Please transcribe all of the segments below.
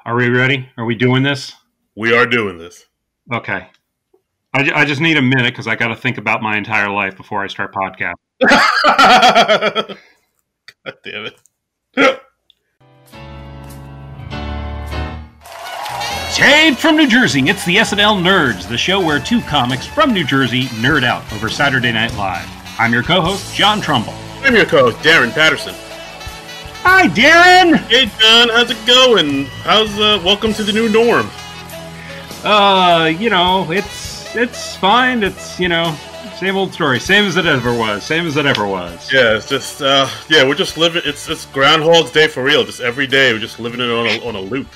Are we ready? Are we doing this? We are doing this. Okay. I just need a minute because I got to think about my entire life before I start podcasting. God damn it. Taped from New Jersey, it's the SNL Nerds, the show where two comics from New Jersey nerd out over Saturday Night Live. I'm your co-host, John Trumbull. I'm your co-host, Darren Patterson. Hi, Darren! Hey, John, how's it going? Welcome to the new norm? It's fine. It's, same old story. Same as it ever was. Yeah, it's just, we're just living, it's Groundhog's Day for real. Just every day, we're just living it on a loop.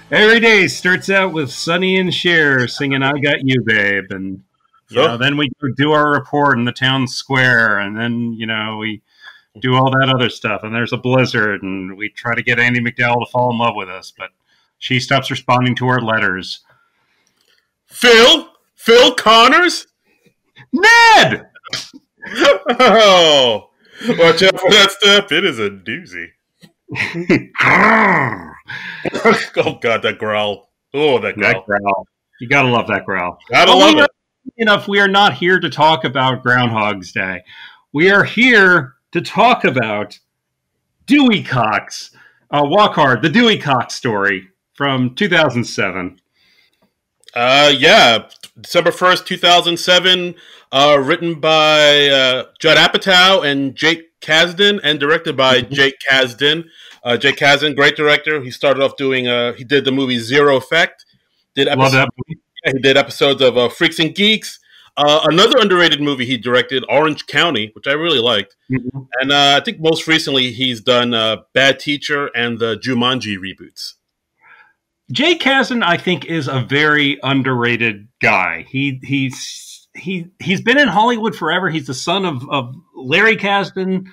Every day starts out with Sonny and Cher singing "I Got You, Babe," and then we do our report in the town square, and then we do all that other stuff. And there's a blizzard, and we try to get Andy McDowell to fall in love with us, but she stops responding to our letters. Phil Connors, Ned. Oh, watch out for that step. It is a doozy. Oh God, that growl! Oh, that growl! You gotta love that growl. Gotta love it. Enough. We are not here to talk about Groundhog's Day. We are here to talk about Dewey Cox, Walk Hard, the Dewey Cox story from 2007. December 1st, 2007. Written by Judd Apatow and Jake Kasdan, and directed by Jake Kasdan. Jake Kasdan, great director. He started off doing, he did the movie Zero Effect. Love that movie. He did episodes of Freaks and Geeks. Another underrated movie he directed, Orange County, which I really liked. Mm-hmm. And I think most recently he's done Bad Teacher and the Jumanji reboots. Jake Kasdan, I think, is a very underrated guy. He's been in Hollywood forever. He's the son of Larry Kasdan.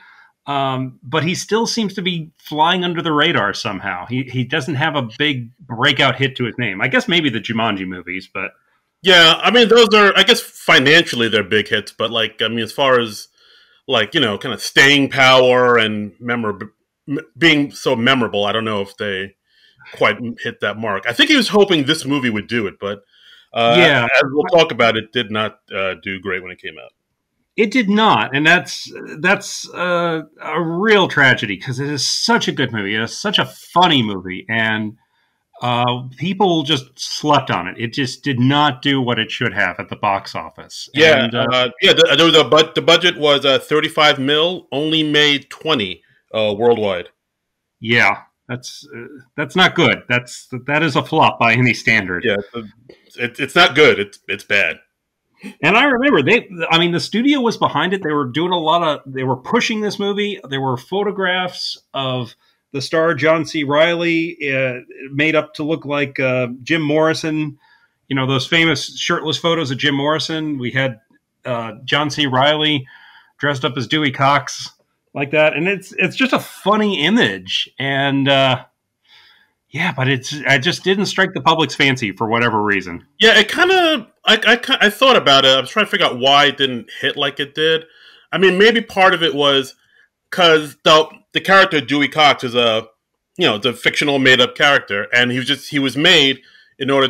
But he still seems to be flying under the radar somehow. He doesn't have a big breakout hit to his name. I guess maybe the Jumanji movies, but yeah, I mean those are, I guess financially they're big hits, but as far as kind of staying power and being so memorable, I don't know if they quite hit that mark. I think he was hoping this movie would do it, but as we'll talk about, it did not do great when it came out. It did not, and that's a real tragedy because it is such a good movie. It is such a funny movie, and people just slept on it. It just did not do what it should have at the box office. Yeah, the budget was $35 million, only made $20 worldwide. Yeah, that's not good. That is a flop by any standard. Yeah, it's not good. It's bad. And I remember the studio was behind it. They were doing they were pushing this movie. There were photographs of the star John C. Reilly made up to look like Jim Morrison. Those famous shirtless photos of Jim Morrison. We had John C. Reilly dressed up as Dewey Cox like that. And it's just a funny image. And but I just didn't strike the public's fancy for whatever reason. Yeah, it kind of, I thought about it. I was trying to figure out why it didn't hit like it did. I mean, maybe part of it was because the character Dewey Cox is it's a fictional made up character, and he was made in order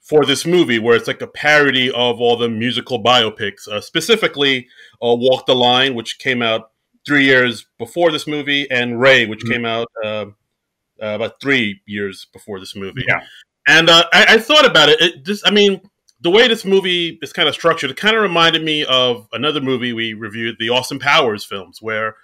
for this movie where it's like a parody of all the musical biopics, specifically Walk the Line, which came out 3 years before this movie, and Ray, which came out about 3 years before this movie. Yeah. And I thought about it. The way this movie is kind of structured, it kind of reminded me of another movie we reviewed, the Austin Powers films, where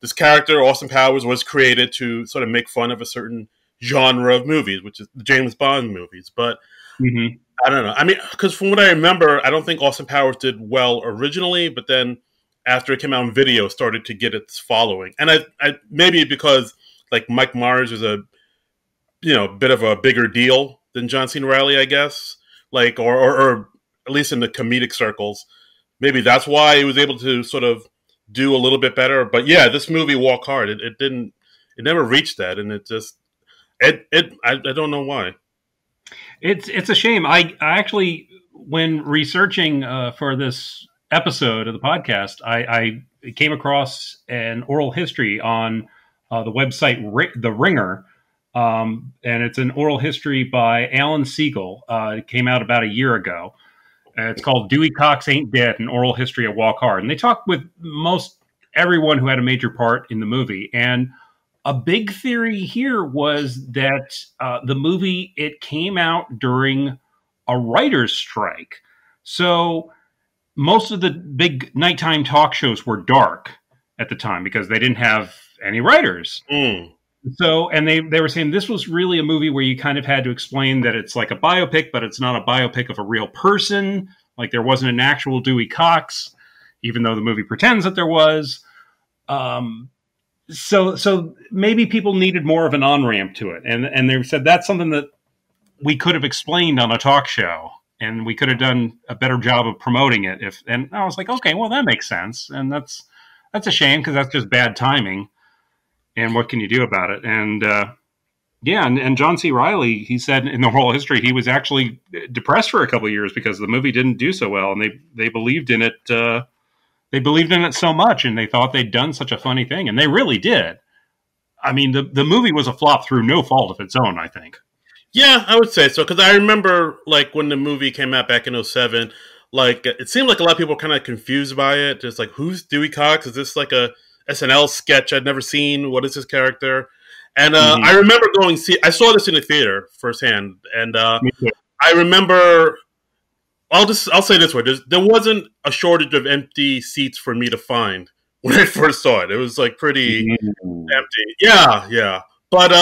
this character, Austin Powers, was created to sort of make fun of a certain genre of movies, which is the James Bond movies. But I don't know. I mean, because from what I remember, I don't think Austin Powers did well originally, but then after it came out on video, started to get its following. And I maybe because Mike Myers is a bit of a bigger deal than John C. Reilly, I guess, or at least in the comedic circles, maybe that's why he was able to sort of do a little bit better. But yeah, this movie Walk Hard, it never reached that, and I don't know why. It's a shame. I actually, when researching for this episode of the podcast, I came across an oral history on the website The Ringer and it's an oral history by Alan Siegel. It came out about a year ago. It's called Dewey Cox Ain't Dead, an oral history of Walk Hard. And they talk with most everyone who had a major part in the movie. And a big theory here was that the movie, it came out during a writer's strike. So most of the big nighttime talk shows were dark at the time because they didn't have any writers. So, and they were saying this was really a movie where you kind of had to explain that it's like a biopic, but it's not a biopic of a real person. Like there wasn't an actual Dewey Cox, even though the movie pretends that there was. So maybe people needed more of an on-ramp to it. And they said that's something that we could have explained on a talk show, and we could have done a better job of promoting it. And I was like, okay, well, that makes sense. And that's a shame because that's just bad timing. And what can you do about it? And and John C. Reilly, he said in the oral history, he was actually depressed for a couple of years because the movie didn't do so well, and they believed in it. They believed in it so much, and they thought they'd done such a funny thing, and they really did. I mean, the movie was a flop through no fault of its own, I think. Yeah, I would say so, because I remember like when the movie came out back in 2007, like it seemed like a lot of people were kind of confused by it. Just like, who's Dewey Cox? Is this like a SNL sketch I'd never seen? What is his character? And I remember I saw this in the theater firsthand, and I remember, I'll say this way, there wasn't a shortage of empty seats for me to find when I first saw it. It was like pretty empty. Yeah. But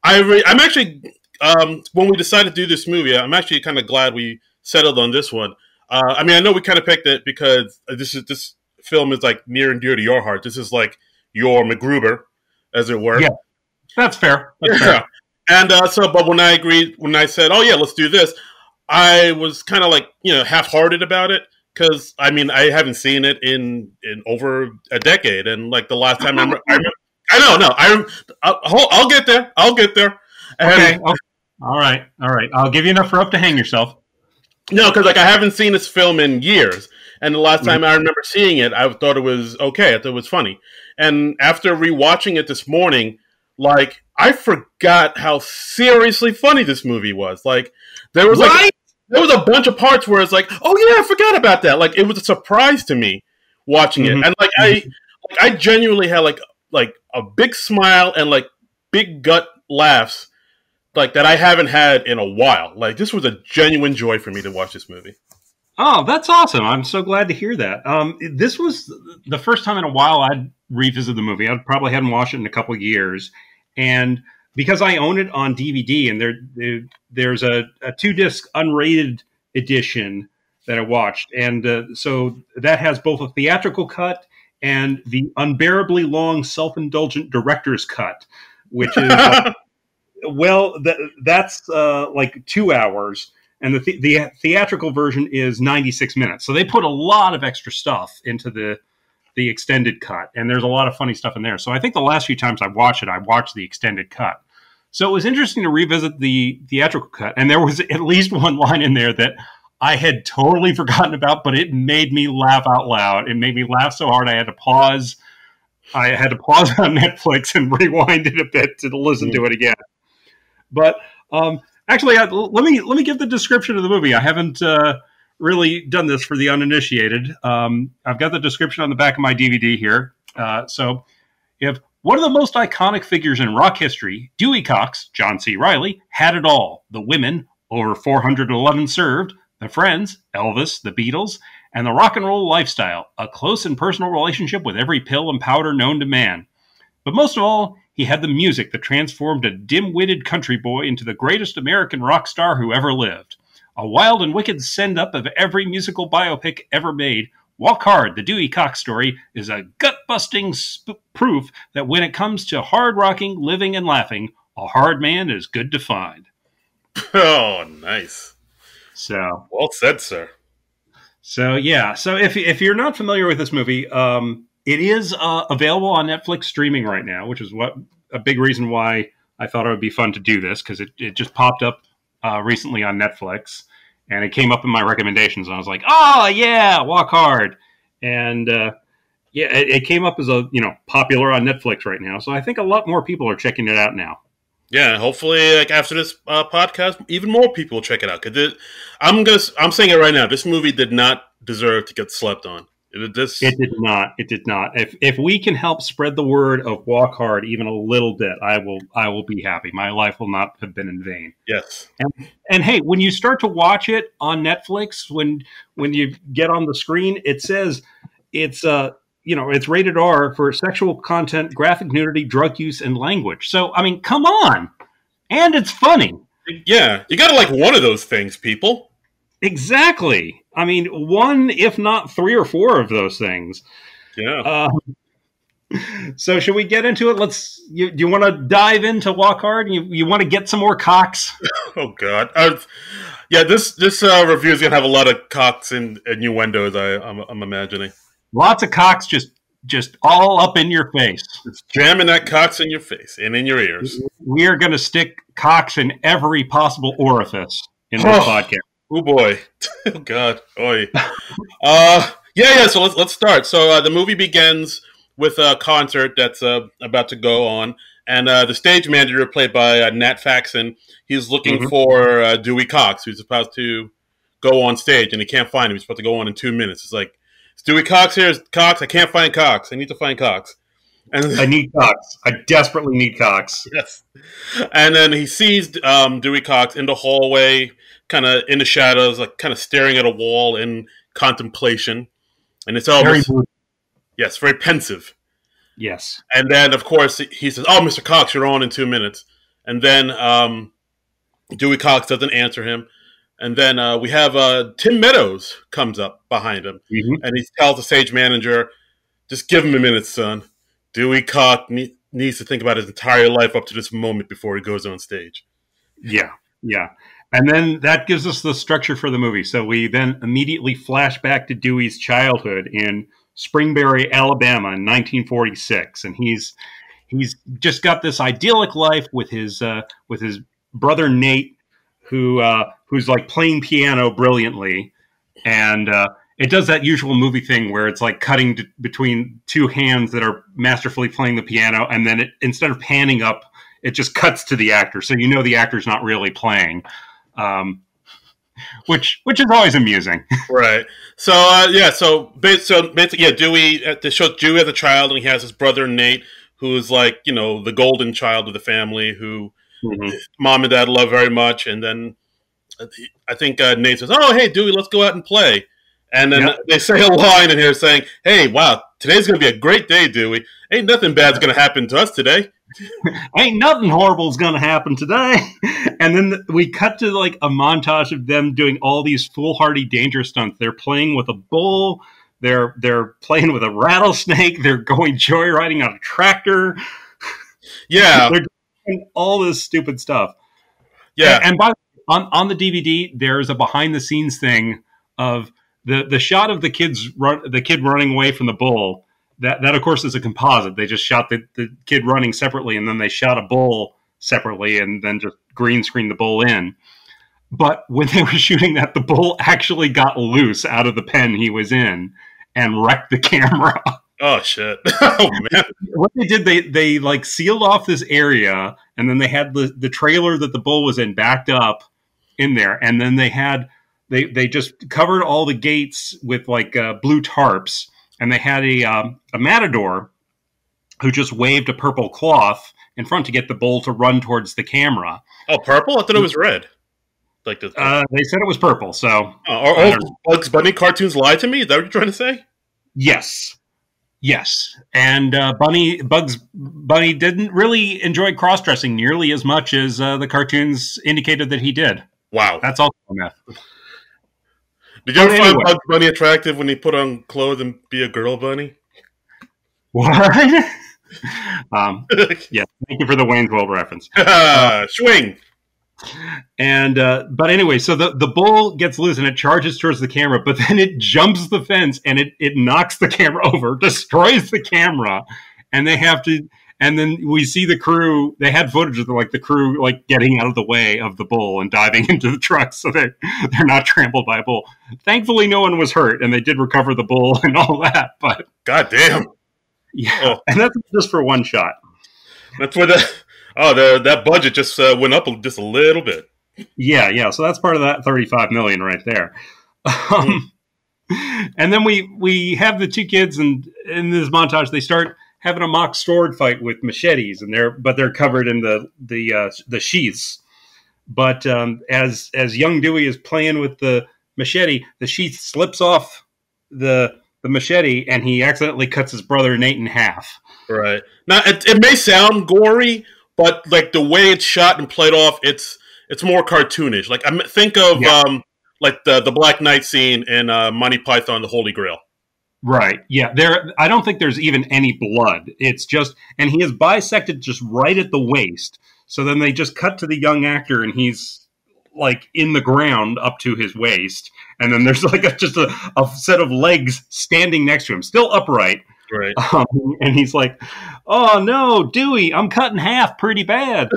I'm actually, when we decided to do this movie, I'm actually kind of glad we settled on this one. I mean, I know we kind of picked it because this film is like near and dear to your heart. This is like your MacGruber, as it were. Yeah, that's fair. That's fair. And but when I said, oh yeah, let's do this, I was kind of like, half-hearted about it. Because, I mean, I haven't seen it in over a decade. And like the last time I'll get there. And, okay. All right. I'll give you enough rope to hang yourself. No, because like I haven't seen this film in years. And the last time I remember seeing it, I thought it was okay. I thought it was funny. And after rewatching it this morning, like I forgot how seriously funny this movie was. Like there was there was a bunch of parts where it's like, oh yeah, I forgot about that. Like it was a surprise to me watching it. And like I genuinely had like a big smile and like big gut laughs like that I haven't had in a while. Like this was a genuine joy for me to watch this movie. Oh, that's awesome. I'm so glad to hear that. This was the first time in a while I'd revisit the movie. I probably hadn't watched it in a couple of years. And because I own it on DVD, and there's a 2-disc unrated edition that I watched. And so that has both a theatrical cut and the unbearably long self-indulgent director's cut, which is, that's like 2 hours. And the theatrical version is 96 minutes. So they put a lot of extra stuff into the extended cut. And there's a lot of funny stuff in there. So I think the last few times I watched the extended cut. So it was interesting to revisit the theatrical cut. And there was at least one line in there that I had totally forgotten about, but it made me laugh out loud. It made me laugh so hard I had to pause. I had to pause on Netflix and rewind it a bit to listen to it again. But actually, let me give the description of the movie. I haven't really done this for the uninitiated. I've got the description on the back of my DVD here. So if one of the most iconic figures in rock history, Dewey Cox, John C. Reilly, had it all. The women, over 411 served, the friends, Elvis, the Beatles, and the rock and roll lifestyle, a close and personal relationship with every pill and powder known to man. But most of all, he had the music that transformed a dim-witted country boy into the greatest American rock star who ever lived. A wild and wicked send-up of every musical biopic ever made, Walk Hard, the Dewey Cox story, is a gut-busting proof that when it comes to hard-rocking, living, and laughing, a hard man is good to find. Oh, nice. So well said, sir. So yeah. So if you're not familiar with this movie, it is available on Netflix streaming right now, which is a big reason why I thought it would be fun to do this, because it just popped up recently on Netflix, and it came up in my recommendations, and I was like, oh yeah, Walk Hard, and it came up as popular on Netflix right now. So I think a lot more people are checking it out now. Yeah, hopefully, like after this podcast, even more people will check it out. I'm saying it right now. This movie did not deserve to get slept on. It did not. It did not. If we can help spread the word of Walk Hard even a little bit, I will be happy. My life will not have been in vain. Yes. And hey, when you start to watch it on Netflix, when you get on the screen, it says it's it's rated R for sexual content, graphic nudity, drug use, and language. So I mean, come on, and it's funny. Yeah, you got to like one of those things, people. Exactly. I mean, one, if not three or four of those things. Yeah. So should we get into it? You want to dive into Walk Hard? You want to get some more cocks? Oh God. Yeah, this review is gonna have a lot of cocks and innuendos. I'm imagining. Lots of cocks just all up in your face. Just jamming that cocks in your face and in your ears. We are going to stick cocks in every possible orifice in this podcast. Oh boy. Oh God. Oy. Yeah. So let's start. So the movie begins with a concert that's about to go on, and the stage manager, played by Nat Faxon, he's looking for Dewey Cox, who's supposed to go on stage, and he can't find him. He's supposed to go on in 2 minutes. It's like, is Dewey Cox here? Is Cox? I can't find Cox. I need to find Cox. And I need Cox. I desperately need Cox. Yes. And then he sees Dewey Cox in the hallway, kind of in the shadows, like kind of staring at a wall in contemplation. And it's almost, very pensive. Yes. And then, of course, he says, "Oh, Mr. Cox, you're on in 2 minutes." And then Dewey Cox doesn't answer him. And then we have Tim Meadows comes up behind him. And he tells the stage manager, "Just give him a minute, son. Dewey Cox needs to think about his entire life up to this moment before he goes on stage." Yeah. And then that gives us the structure for the movie. So we then immediately flash back to Dewey's childhood in Springberry, Alabama in 1946. And he's just got this idyllic life with his brother Nate, who's like playing piano brilliantly. And it does that usual movie thing where it's like cutting between two hands that are masterfully playing the piano. And then instead of panning up, it just cuts to the actor. So you know the actor's not really playing. Which is always amusing. Right. So, So basically, Dewey, they show Dewey as a child, and he has his brother Nate, who's like, the golden child of the family, who mom and dad love very much. And then I think Nate says, "Oh, hey, Dewey, let's go out and play." And then they say a line in here saying, "Hey, wow, today's going to be a great day, Dewey. Ain't nothing bad's going to happen to us today." Ain't nothing horrible's going to happen today. And then we cut to like a montage of them doing all these foolhardy danger stunts. They're playing with a bull. They're playing with a rattlesnake. They're going joyriding on a tractor. Yeah. They're doing all this stupid stuff. Yeah. And on the DVD, there's a behind the scenes thing of the shot of the kid running away from the bull. That of course is a composite. They just shot the kid running separately, and then they shot a bull separately, and then just green screened the bull in. But when they were shooting that, the bull actually got loose out of the pen he was in and wrecked the camera. Oh shit! Oh man! What they did, they like sealed off this area, and then they had the trailer that the bull was in backed up in there, and then they just covered all the gates with like blue tarps. And they had a matador who just waved a purple cloth in front to get the bull to run towards the camera. Oh, purple? I thought it was red. Like they said it was purple. So, Bugs Bunny cartoons lie to me? Is that what you're trying to say? Yes. And Bugs Bunny didn't really enjoy cross-dressing nearly as much as the cartoons indicated that he did. Wow, that's also a myth. Did you ever find Bugs Bunny attractive when he put on clothes and be a girl bunny? What? Yeah, thank you for the Wayne's World reference. Swing. And but anyway, so the bull gets loose and it charges towards the camera, but then it jumps the fence and it knocks the camera over, destroys the camera, and they have to. And then we see the crew. They had footage of the crew getting out of the way of the bull and diving into the truck so that they're not trampled by a bull. Thankfully, no one was hurt, and they did recover the bull and all that. But goddamn, yeah, and that's just for one shot. That's where Oh, that budget just went up just a little bit. Yeah, yeah. So that's part of that 35 million right there. Mm. Um, and then we have the two kids, and in this montage, they start having a mock sword fight with machetes, and they're covered in the sheaths. But as young Dewey is playing with the machete, the sheath slips off the machete, and he accidentally cuts his brother Nate in half. Right. Now, it may sound gory, but like the way it's shot and played off, it's more cartoonish. Like think of Yeah. like the Black Knight scene in Monty Python: The Holy Grail. Right. Yeah. I don't think there's even any blood. It's just, and he is bisected just right at the waist. So then they just cut to the young actor, and he's like in the ground up to his waist, and then there's like just a set of legs standing next to him, still upright. Right. Um, and he's like, "Oh no, Dewey, I'm cut in half pretty bad.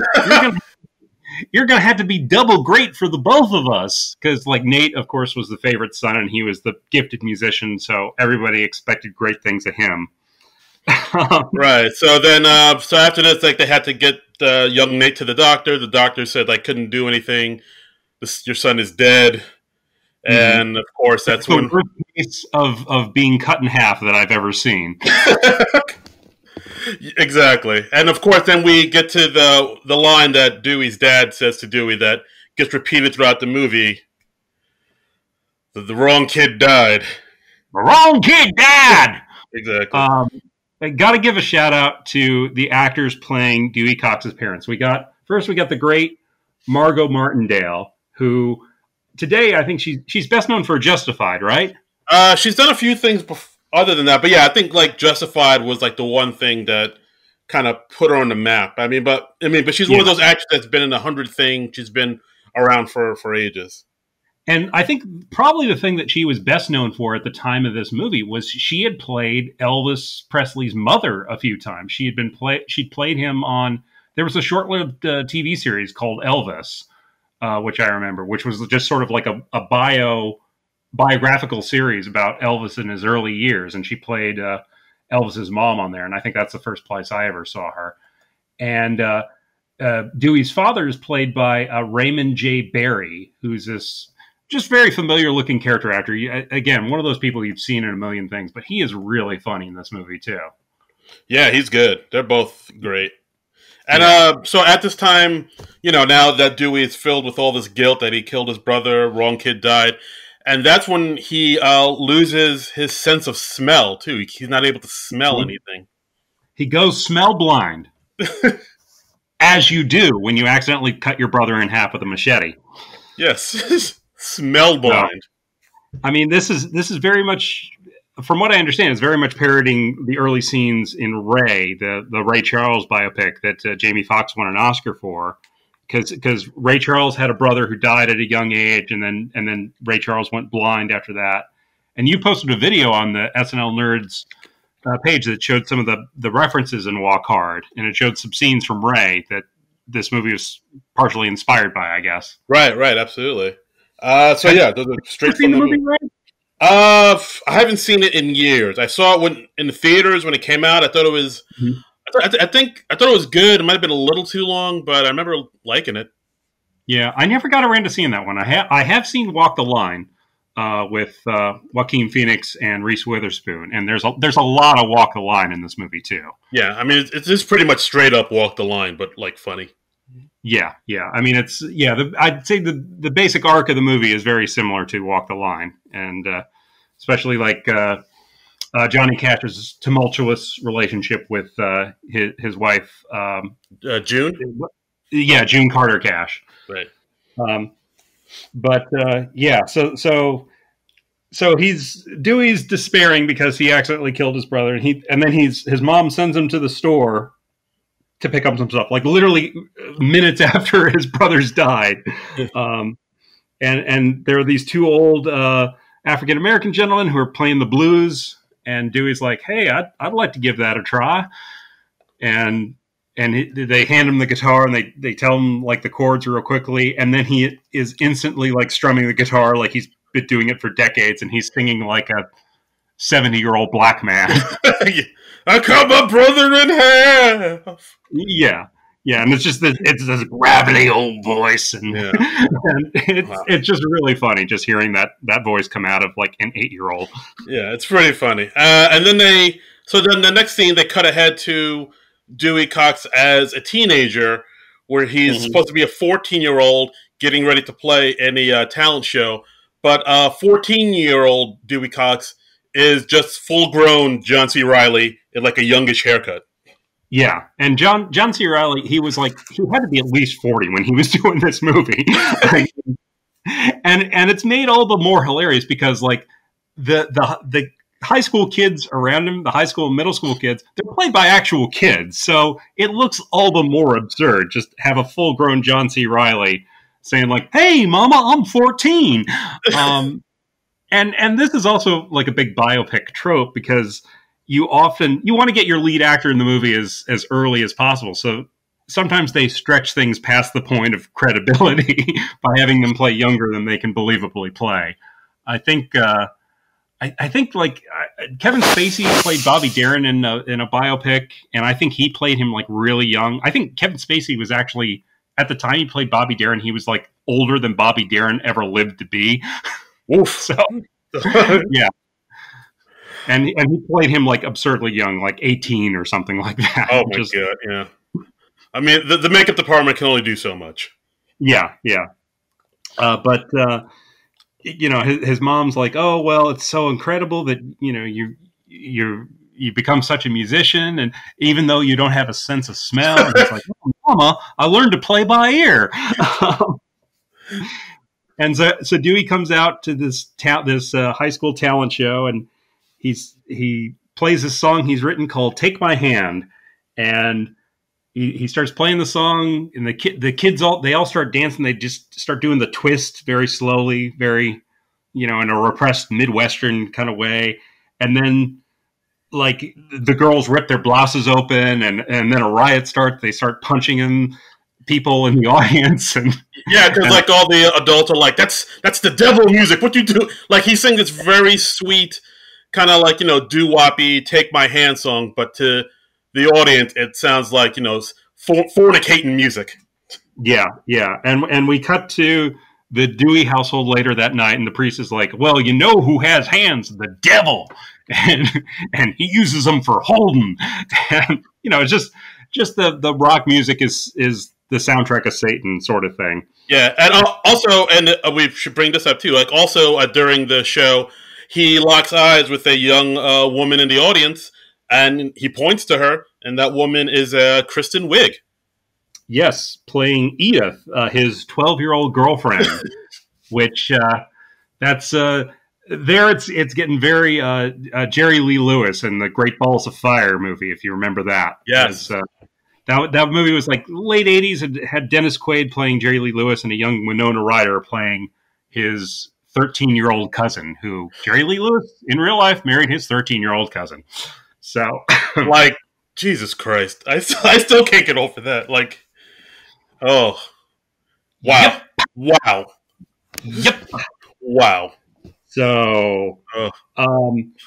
You're gonna have to be double great for the both of us." Because like Nate, of course, was the favorite son, and he was the gifted musician, so everybody expected great things of him. Right. So then, so after this, like they had to get young Nate to the doctor. The doctor said like couldn't do anything. Your son is dead. And of course, that's the when worst case of being cut in half that I've ever seen. Exactly. And of course, then we get to the line that Dewey's dad says to Dewey that gets repeated throughout the movie. The wrong kid died. The wrong kid died. Exactly. I got to give a shout out to the actors playing Dewey Cox's parents. We got the great Margot Martindale, who today I think she's best known for Justified, right? She's done a few things other than that, but yeah, I think like Justified was like the one thing that kind of put her on the map. But she's one of those actors that's been in 100 things. She's been around for ages. And I think probably the thing that she was best known for at the time of this movie was she had played Elvis Presley's mother a few times. She'd played him on. There was a short-lived TV series called Elvis, which I remember, which was just sort of like a biographical series about Elvis in his early years, and she played Elvis's mom on there. And I think that's the first place I ever saw her. And Dewey's father is played by Raymond J. Barry, who's this just very familiar looking character actor. Again, one of those people you've seen in a million things, but he is really funny in this movie too. Yeah, he's good. They're both great. And so at this time, now that Dewey is filled with all this guilt that he killed his brother, wrong kid died, and that's when he loses his sense of smell too. He's not able to smell anything. He goes smell blind, as you do when you accidentally cut your brother in half with a machete. Yes. Smell blind. I mean, this is very much, from what I understand, it's very much parodying the early scenes in Ray, the Ray Charles biopic that Jamie Foxx won an Oscar for, because Ray Charles had a brother who died at a young age, and then Ray Charles went blind after that. And you posted a video on the SNL Nerds page that showed some of the references in Walk Hard, and it showed some scenes from Ray that this movie was partially inspired by, I guess. Right, absolutely. So yeah, those are straight from the movie. I haven't seen it in years. I saw it in the theaters when it came out. I thought it was. Mm-hmm. I thought it was good. It might have been a little too long, but I remember liking it. Yeah, I never got around to seeing that one. I have seen Walk the Line with Joaquin Phoenix and Reese Witherspoon, and there's a lot of Walk the Line in this movie too. Yeah, I mean it's just pretty much straight up Walk the Line, but like funny. Yeah. I mean, I'd say the basic arc of the movie is very similar to Walk the Line, and especially like Johnny Cash's tumultuous relationship with his wife, June. Yeah, June Carter Cash. Right. So Dewey's despairing because he accidentally killed his brother, and then his mom sends him to the store to pick up some stuff, like literally minutes after his brothers died. And there are these two old African-American gentlemen who are playing the blues, and Dewey's like, "Hey, I'd like to give that a try." And they hand him the guitar, and they tell him like the chords real quickly. And then he is instantly like strumming the guitar like he's been doing it for decades, and he's singing like a 70-year-old black man. I cut my brother in half. Yeah. Yeah, and it's this gravelly old voice, and, Yeah. and Wow. it's just really funny just hearing that voice come out of like an 8-year-old. Yeah, it's pretty funny. And then then the next scene, they cut ahead to Dewey Cox as a teenager, where he's Mhm. supposed to be a 14-year-old getting ready to in a talent show. But 14-year-old Dewey Cox is just full-grown John C. Riley in like a youngish haircut. Yeah, and John C. Reilly, he had to be at least 40 when he was doing this movie, and it's made all the more hilarious because like the high school kids around him, the high school and middle school kids, they're played by actual kids, so it looks all the more absurd. Just have a full grown John C. Reilly saying like, "Hey, Mama, I'm 14." And this is also like a big biopic trope because you want to get your lead actor in the movie as early as possible. So sometimes they stretch things past the point of credibility by having them play younger than they can believably play. I think I think like Kevin Spacey played Bobby Darin in a biopic, and I think he played him like really young. I think Kevin Spacey was actually, at the time he played Bobby Darin, he was like older than Bobby Darin ever lived to be. Oof. So yeah. And he played him like absurdly young, like 18 or something like that. Oh my god, yeah. I mean, the makeup department can only do so much. Yeah, yeah. But you know, his mom's like, "Oh well, it's so incredible that you know you become such a musician, and even though you don't have a sense of smell." And he's like, "Oh, Mama, I learned to play by ear." And so Dewey comes out to this high school talent show, and he plays this song he's written called "Take My Hand," and he starts playing the song, and the kids all start dancing. They just start doing the twist very slowly, very, you know, in a repressed Midwestern kind of way, and then like the girls rip their blouses open, and then a riot starts. They start punching in people in the audience, and yeah, because like all the adults are like, that's the devil music. What you do? Like he sings this very sweet, kind of like, you know, doo-woppy "Take My Hand" song, but to the audience it sounds like, you know, fornicating music. Yeah, yeah, and we cut to the Dewey household later that night, and the priest is like, "Well, you know who has hands? The devil, and he uses them for holding." And you know, it's just the rock music is the soundtrack of Satan sort of thing. Yeah, and also, and we should bring this up too. Like also during the show, he locks eyes with a young woman in the audience, and he points to her, and that woman is Kristen Wiig. Yes, playing Edith, his 12-year-old girlfriend, which that's there. It's getting very Jerry Lee Lewis in the Great Balls of Fire movie, if you remember that. Yes. That movie was like late 80s. Had Dennis Quaid playing Jerry Lee Lewis and a young Winona Ryder playing his 13-year-old cousin, who Jerry Lee Lewis in real life married his 13-year-old cousin. So, like, Jesus Christ, I still can't get over that. Like, oh, wow, wow, yep, wow. So,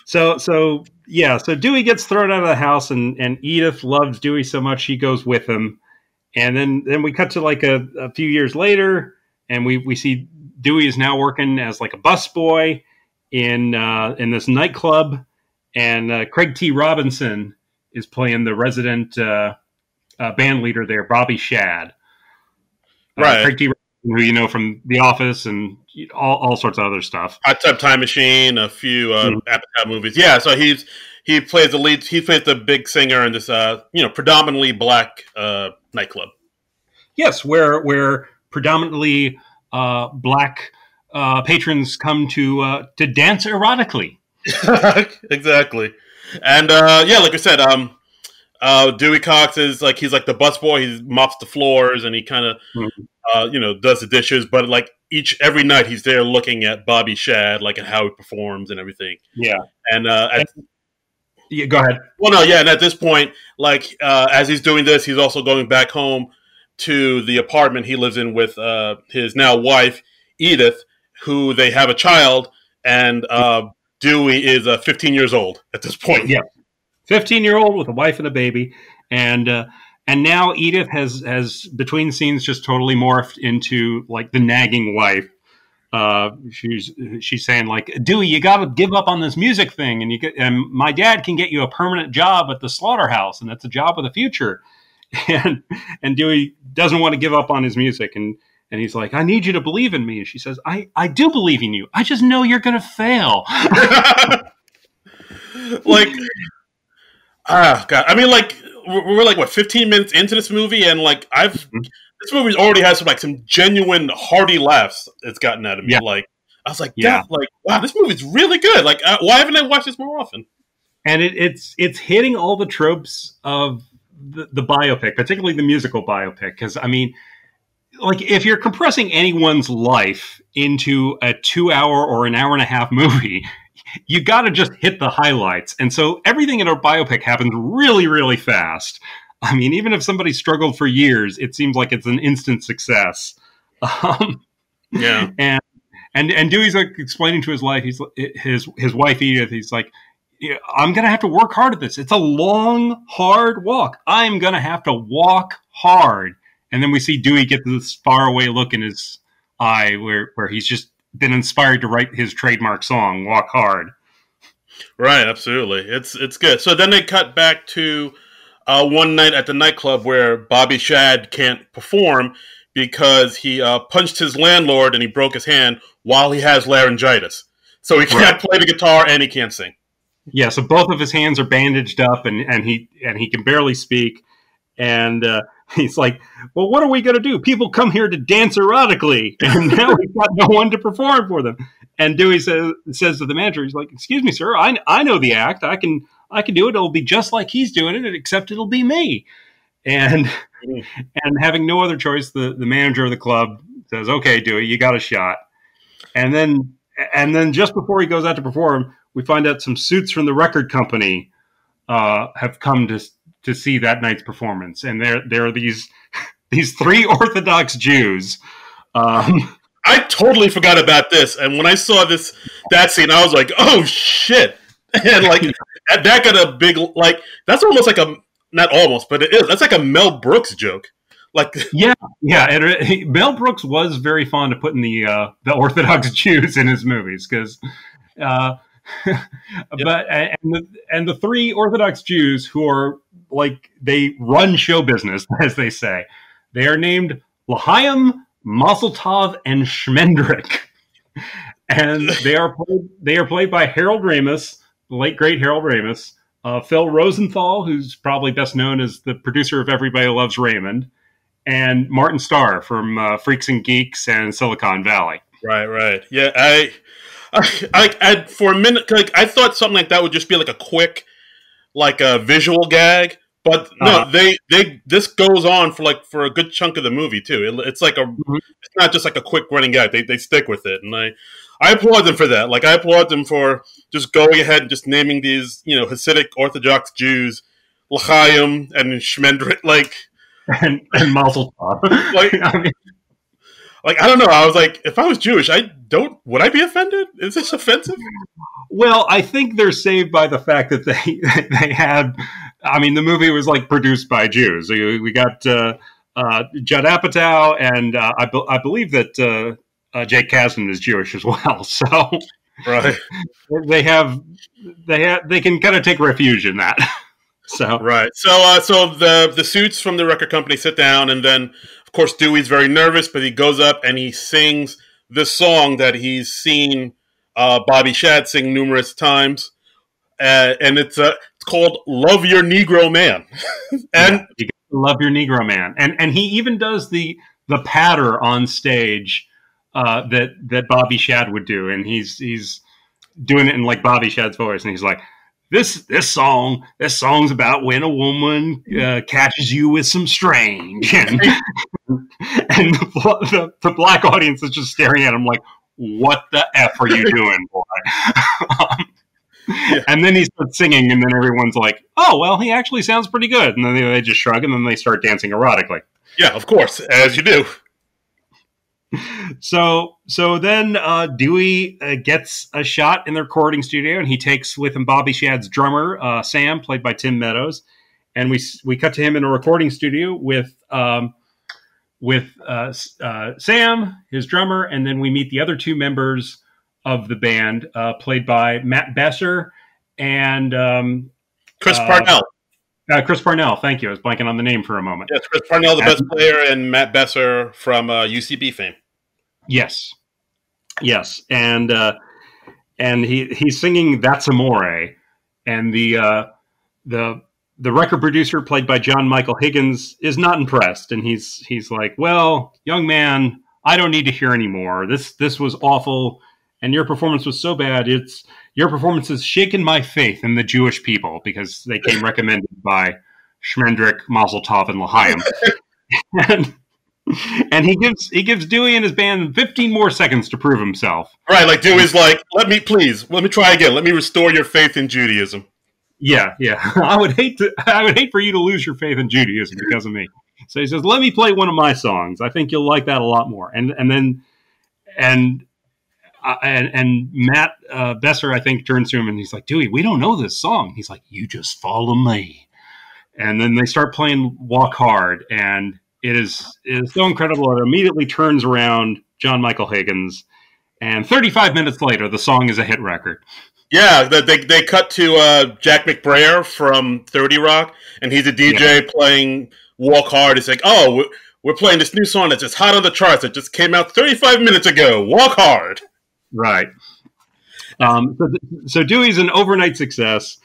so Dewey gets thrown out of the house, and Edith loves Dewey so much she goes with him. And then we cut to like a few years later, and we see Dewey is now working as like a busboy in this nightclub, and Craig T. Robinson is playing the resident band leader there, Bobby Shad. Right. Craig T. Robinson, who you know from The Office and all sorts of other stuff. Hot Tub Time Machine, a few Apatow movies. Yeah, so he plays the lead. He plays the big singer in this predominantly black nightclub. Yes, where predominantly black patrons come to dance erotically. Exactly, and like I said, Dewey Cox is like he's like the busboy. He mops the floors and he kind of does the dishes. But like every night he's there looking at Bobby Shad, like at how he performs and everything. Yeah, and yeah, go ahead. Well, no, yeah, and at this point, like as he's doing this, he's also going back home to the apartment he lives in with his now wife Edith, who they have a child, and Dewey is 15 years old at this point. Yeah, 15-year-old with a wife and a baby, and And now Edith has between scenes just totally morphed into like the nagging wife. She's saying like, Dewey, you got to give up on this music thing, and my dad can get you a permanent job at the slaughterhouse, and that's a job with a future. And Dewey doesn't want to give up on his music, and he's like, I need you to believe in me. And she says, I do believe in you. I just know you're going to fail. Like, God. I mean, like, we're like, what, 15 minutes into this movie, and like, this movie already has some genuine hearty laughs it's gotten out of me. Yeah. Like, I was like, yeah, like, wow, this movie's really good. Like, why haven't I watched this more often? And it's hitting all the tropes of the biopic, particularly the musical biopic. Because, I mean, like, if you're compressing anyone's life into a 2-hour or an hour and a half movie, you got to just hit the highlights. And so everything in a biopic happens really, really fast. I mean, even if somebody struggled for years, it seems like it's an instant success. Yeah. And Dewey's like explaining to his wife, his wife Edith, he's like, I'm going to have to work hard at this. It's a long, hard walk. I'm going to have to walk hard. And then we see Dewey get this faraway look in his eye where he's just been inspired to write his trademark song, Walk Hard. Right, absolutely. It's good. So then they cut back to one night at the nightclub where Bobby Shad can't perform because he punched his landlord and he broke his hand while he has laryngitis. So he can't play the guitar and he can't sing. Yeah, so both of his hands are bandaged up and he can barely speak. And he's like, well, what are we going to do? People come here to dance erotically, and now we've got no one to perform for them. And Dewey says to the manager, he's like, excuse me, sir, I know the act. I can do it. It'll be just like he's doing it, except it'll be me. And having no other choice, the manager of the club says, okay, Dewey, you got a shot. And then just before he goes out to perform, we find out some suits from the record company have come to see that night's performance, and there are these three Orthodox Jews. I totally forgot about this, and when I saw that scene, I was like, "Oh shit!" And like that got a big like. That's almost like not almost, but it is. That's like a Mel Brooks joke. Like yeah. Mel Brooks was very fond of putting the Orthodox Jews in his movies because. But and the three Orthodox Jews who are like they run show business, as they say, they are named L'Chaim, Mazel Tov, and Shmendrik, and they are played by Harold Ramis, the late great Harold Ramis, Phil Rosenthal, who's probably best known as the producer of Everybody Loves Raymond, and Martin Starr from Freaks and Geeks and Silicon Valley. Right. Yeah, I for a minute, like I thought something like that would just be like a quick, like a visual gag, but no, this goes on for a good chunk of the movie too. It's like it's not just like a quick running gag. They stick with it, and I applaud them for that. Like I applaud them for just going ahead and just naming these Hasidic Orthodox Jews, L'Chaim and Shmendrik, and Mazel Tov. Like, I don't know. I was like, if I was Jewish, would I be offended? Is this offensive? Well, I think they're saved by the fact that they had, I mean, the movie was like produced by Jews. We got Judd Apatow, and I believe that Jake Kasdan is Jewish as well. So right, they can kind of take refuge in that. So right. So the suits from the record company sit down, and then of course Dewey's very nervous, but he goes up and he sings this song that he's seen Bobby Shad sing numerous times, and it's called "Love Your Negro Man." And you love your Negro man, and he even does the patter on stage that Bobby Shad would do, and he's doing it in like Bobby Shad's voice, and he's like, This song's about when a woman catches you with some strange, and the black audience is just staring at him like, "What the f are you doing, boy?" Yeah. And then he starts singing, and then everyone's like, "Oh, well, he actually sounds pretty good." And then they just shrug, and then they start dancing erotically. Yeah, of course, as you do. So then Dewey gets a shot in the recording studio, and he takes with him Bobby Shad's drummer, Sam, played by Tim Meadows, and we cut to him in a recording studio with Sam, his drummer, and then we meet the other two members of the band, played by Matt Besser and Chris Parnell. Chris Parnell, thank you. I was blanking on the name for a moment. Yes, Chris Parnell, the best player, and Matt Besser from UCB fame. Yes, and he's singing "That's Amore," and the record producer, played by John Michael Higgins, is not impressed, and he's like, "Well, young man, I don't need to hear anymore. This was awful, and your performance was so bad. Your performance has shaken my faith in the Jewish people because they came recommended by Schmendrick, Mazel Tov, and L'Chaim." and he gives Dewey and his band 15 more seconds to prove himself. Right, like Dewey's like, let me try again. Let me restore your faith in Judaism. Yeah. I would hate for you to lose your faith in Judaism because of me. So he says, "Let me play one of my songs. I think you'll like that a lot more." And Matt Besser, I think, turns to him and he's like, "Dewey, we don't know this song." He's like, "You just follow me." And then they start playing "Walk Hard," and it is so incredible. It immediately turns around John Michael Higgins, and 35 minutes later, the song is a hit record. Yeah, they cut to Jack McBrayer from 30 Rock, and he's a DJ playing "Walk Hard." It's like, "Oh, we're playing this new song that's just hot on the charts. It just came out 35 minutes ago. Walk Hard." Right. So Dewey's an overnight success.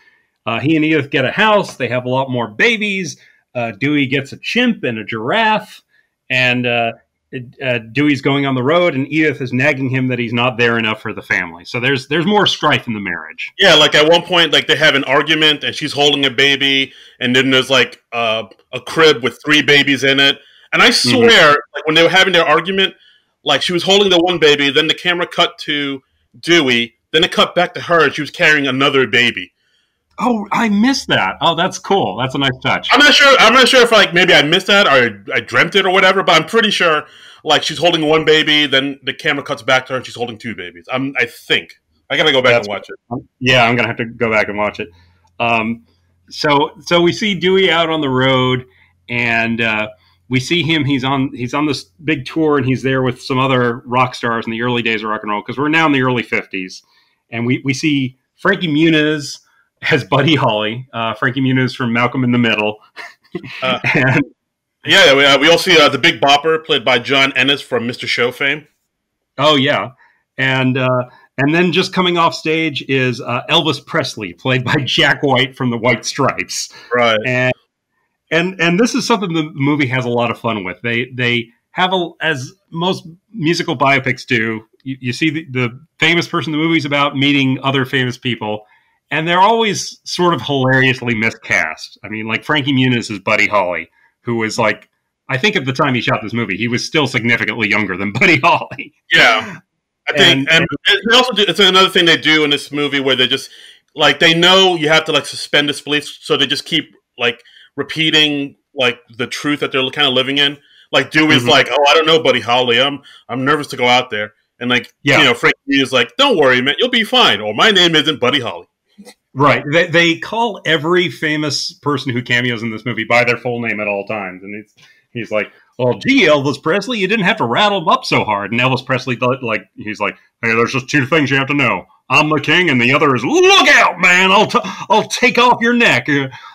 He and Edith get a house. They have a lot more babies. Dewey gets a chimp and a giraffe. And Dewey's going on the road, and Edith is nagging him that he's not there enough for the family. So there's more strife in the marriage. Yeah, like at one point, like they have an argument, and she's holding a baby, and then there's like a crib with 3 babies in it. And I swear, like when they were having their argument, like she was holding the one baby, then the camera cut to Dewey, then it cut back to her, and she was carrying another baby. Oh, I missed that. Oh, that's cool. That's a nice touch. I'm not sure if like maybe I missed that or I dreamt it or whatever, but I'm pretty sure like she's holding one baby, then the camera cuts back to her and she's holding 2 babies. I think. I gotta go back and watch it. Yeah, I'm gonna have to go back and watch it. So we see Dewey out on the road, and we see him. He's on this big tour, and he's there with some other rock stars in the early days of rock and roll, because we're now in the early 50s, and we see Frankie Muniz as Buddy Holly. Frankie Muniz from Malcolm in the Middle. And we all see the Big Bopper, played by John Ennis from Mr. Show fame. Oh yeah, and then just coming off stage is Elvis Presley, played by Jack White from the White Stripes. Right. And this is something the movie has a lot of fun with. They have, as most musical biopics do, you see the famous person the movie's about meeting other famous people, and they're always sort of hilariously miscast. I mean, like Frankie Muniz is Buddy Holly, who was like, I think at the time he shot this movie, he was still significantly younger than Buddy Holly. Yeah. I think, and they also do, it's another thing they do in this movie where they just, like, they know you have to, like, suspend disbelief, so they just keep, like, repeating, like, the truth that they're kind of living in. Like, Dewey's like, "Oh, I don't know, Buddy Holly. I'm nervous to go out there." And, like, Frankie is like, "Don't worry, man. You'll be fine." Or, "My name isn't Buddy Holly." Right. They call every famous person who cameos in this movie by their full name at all times. And he's like, "Well, gee, Elvis Presley, you didn't have to rattle him up so hard." And Elvis Presley, he's like, "Hey, there's just 2 things you have to know. I'm the king, and the other is, look out, man, I'll take off your neck.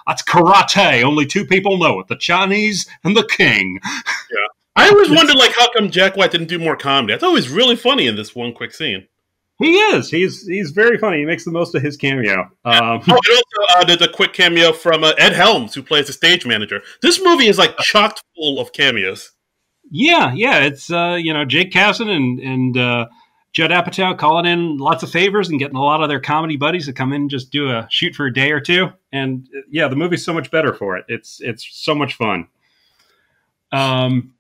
That's karate. Only 2 people know it, the Chinese and the king." Yeah. I always wondered, like, how come Jack White didn't do more comedy? I thought he was really funny in this one quick scene. He is. He's very funny. He makes the most of his cameo. And also, there's a quick cameo from Ed Helms, who plays the stage manager. This movie is, like, chock full of cameos. Yeah. It's, Jake Kasdan and Judd Apatow calling in lots of favors and getting a lot of their comedy buddies to come in and just do a shoot for a day or 2. And the movie's so much better for it. It's so much fun. And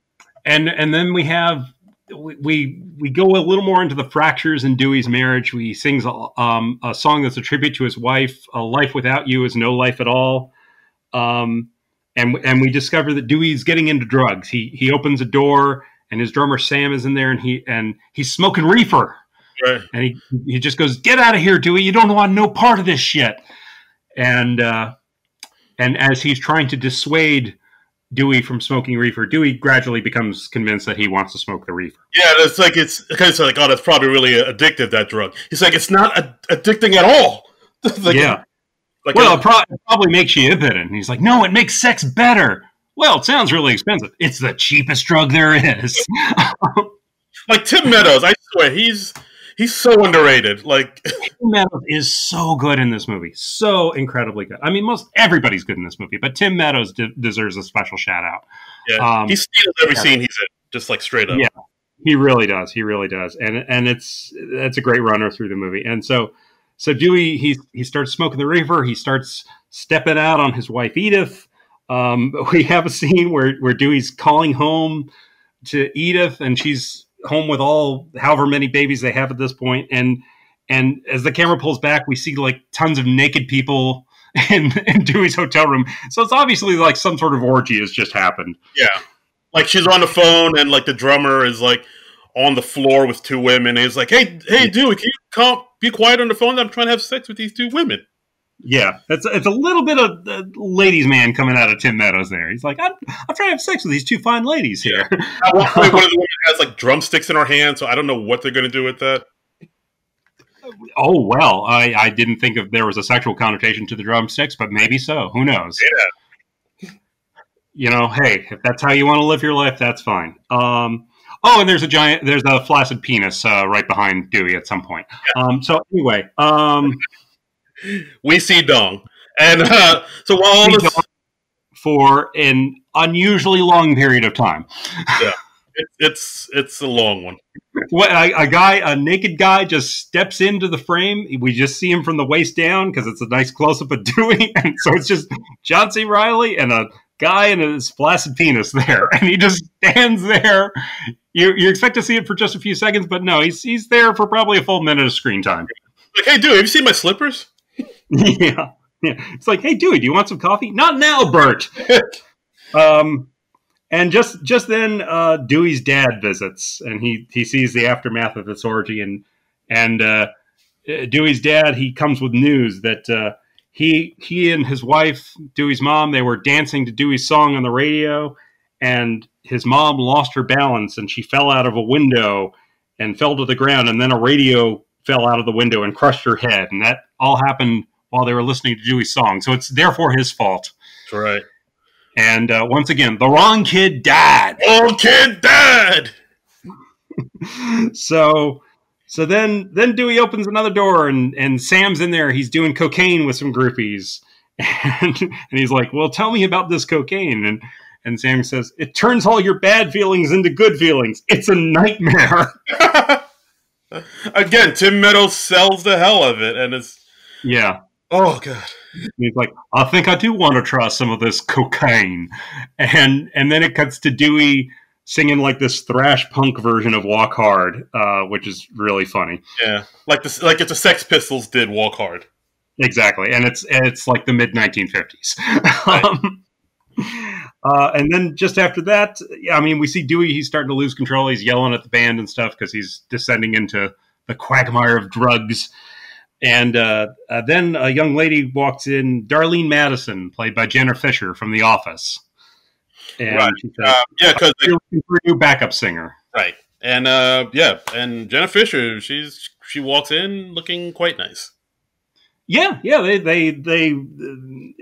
then we have, we go a little more into the fractures in Dewey's marriage. He sings a song that's a tribute to his wife. "A life without you is no life at all." And we discover that Dewey's getting into drugs. He opens a door, and his drummer Sam is in there, and he's smoking reefer. Right. And he just goes, "Get out of here, Dewey! You don't want no part of this shit." And And as he's trying to dissuade Dewey from smoking reefer, Dewey gradually becomes convinced that he wants to smoke the reefer. Yeah, it's like, oh, that's probably really addictive, that drug. He's like, it's not addicting at all. Like, yeah. Like well, it probably makes you impotent. And he's like, no, it makes sex better. Well, it sounds really expensive. It's the cheapest drug there is. Like Tim Meadows, I swear, he's so underrated. Like Tim Meadows is so good in this movie. So incredibly good. I mean, most everybody's good in this movie, but Tim Meadows deserves a special shout out. Yeah, he steals every scene he's in, just like straight up. Yeah, he really does. He really does. And it's a great runner through the movie. And so Dewey, he starts smoking the reefer. He starts stepping out on his wife, Edith. We have a scene where Dewey's calling home to Edith, and she's home with however many babies they have at this point. And as the camera pulls back, we see like tons of naked people in Dewey's hotel room. So it's obviously like some sort of orgy has just happened. Yeah. Like she's on the phone and like the drummer is like on the floor with two women. And he's like, hey, Dewey, can you be quiet on the phone? I'm trying to have sex with these two women. Yeah, it's a little bit of ladies' man coming out of Tim Meadows there. He's like, I'm trying to have sex with these two fine ladies here. At one point, one of the women has like drumsticks in her hand, so I don't know what they're going to do with that. Oh, well, I didn't think there was a sexual connotation to the drumsticks, but maybe so. Who knows? Yeah. You know, hey, if that's how you want to live your life, that's fine. And there's a flaccid penis right behind Dewey at some point. Yeah. So anyway, we see dong, and so while all this for an unusually long period of time. Yeah, it's a long one. A naked guy just steps into the frame. We just see him from the waist down because it's a nice close up of Dewey, and so it's just John C. Reilly and a guy and his flaccid penis there, and he just stands there. You expect to see it for just a few seconds, but no, he's there for probably a full minute of screen time. Like, hey, Dewey, have you seen my slippers? Yeah. It's like, hey, Dewey, do you want some coffee? Not now, Bert. And just then, Dewey's dad visits, and he sees the aftermath of this orgy, and Dewey's dad, he comes with news that he and his wife, Dewey's mom, they were dancing to Dewey's song on the radio, and his mom lost her balance, and she fell out of a window and fell to the ground, and then a radio fell out of the window and crushed her head, and that all happened while they were listening to Dewey's song. So it's therefore his fault. That's right. And once again, the wrong kid died. Wrong kid died. So then Dewey opens another door, and Sam's in there. He's doing cocaine with some groupies, and he's like, "Well, tell me about this cocaine." And Sam says, "It turns all your bad feelings into good feelings. It's a nightmare." Again, Tim Meadows sells the hell of it, and it's oh god. He's like, I think I do want to try some of this cocaine, and then it cuts to Dewey singing like this thrash punk version of Walk Hard, which is really funny. Yeah, like if the Sex Pistols did Walk Hard. Exactly, and it's like the mid 1950s. Right. And then just after that, I mean, we see Dewey. He's starting to lose control. He's yelling at the band and stuff because he's descending into the quagmire of drugs. And then a young lady walks in, Darlene Madison, played by Jenna Fisher from The Office. And right. She says, because you're looking for a new backup singer. Right. And and Jenna Fisher, she walks in looking quite nice. Yeah. They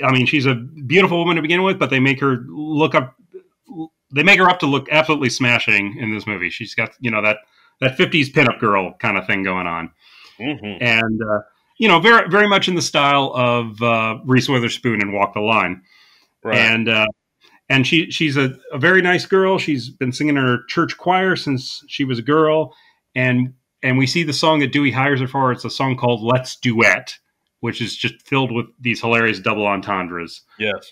I mean, she's a beautiful woman to begin with, but they make her up to look absolutely smashing in this movie. She's got, that 50s pinup girl kind of thing going on. Mm-hmm. And, very, very much in the style of Reese Witherspoon in Walk the Line. Right. And she's a very nice girl. She's been singing in her church choir since she was a girl. And we see the song that Dewey hires her for. It's a song called Let's Duet, which is just filled with these hilarious double entendres. Yes.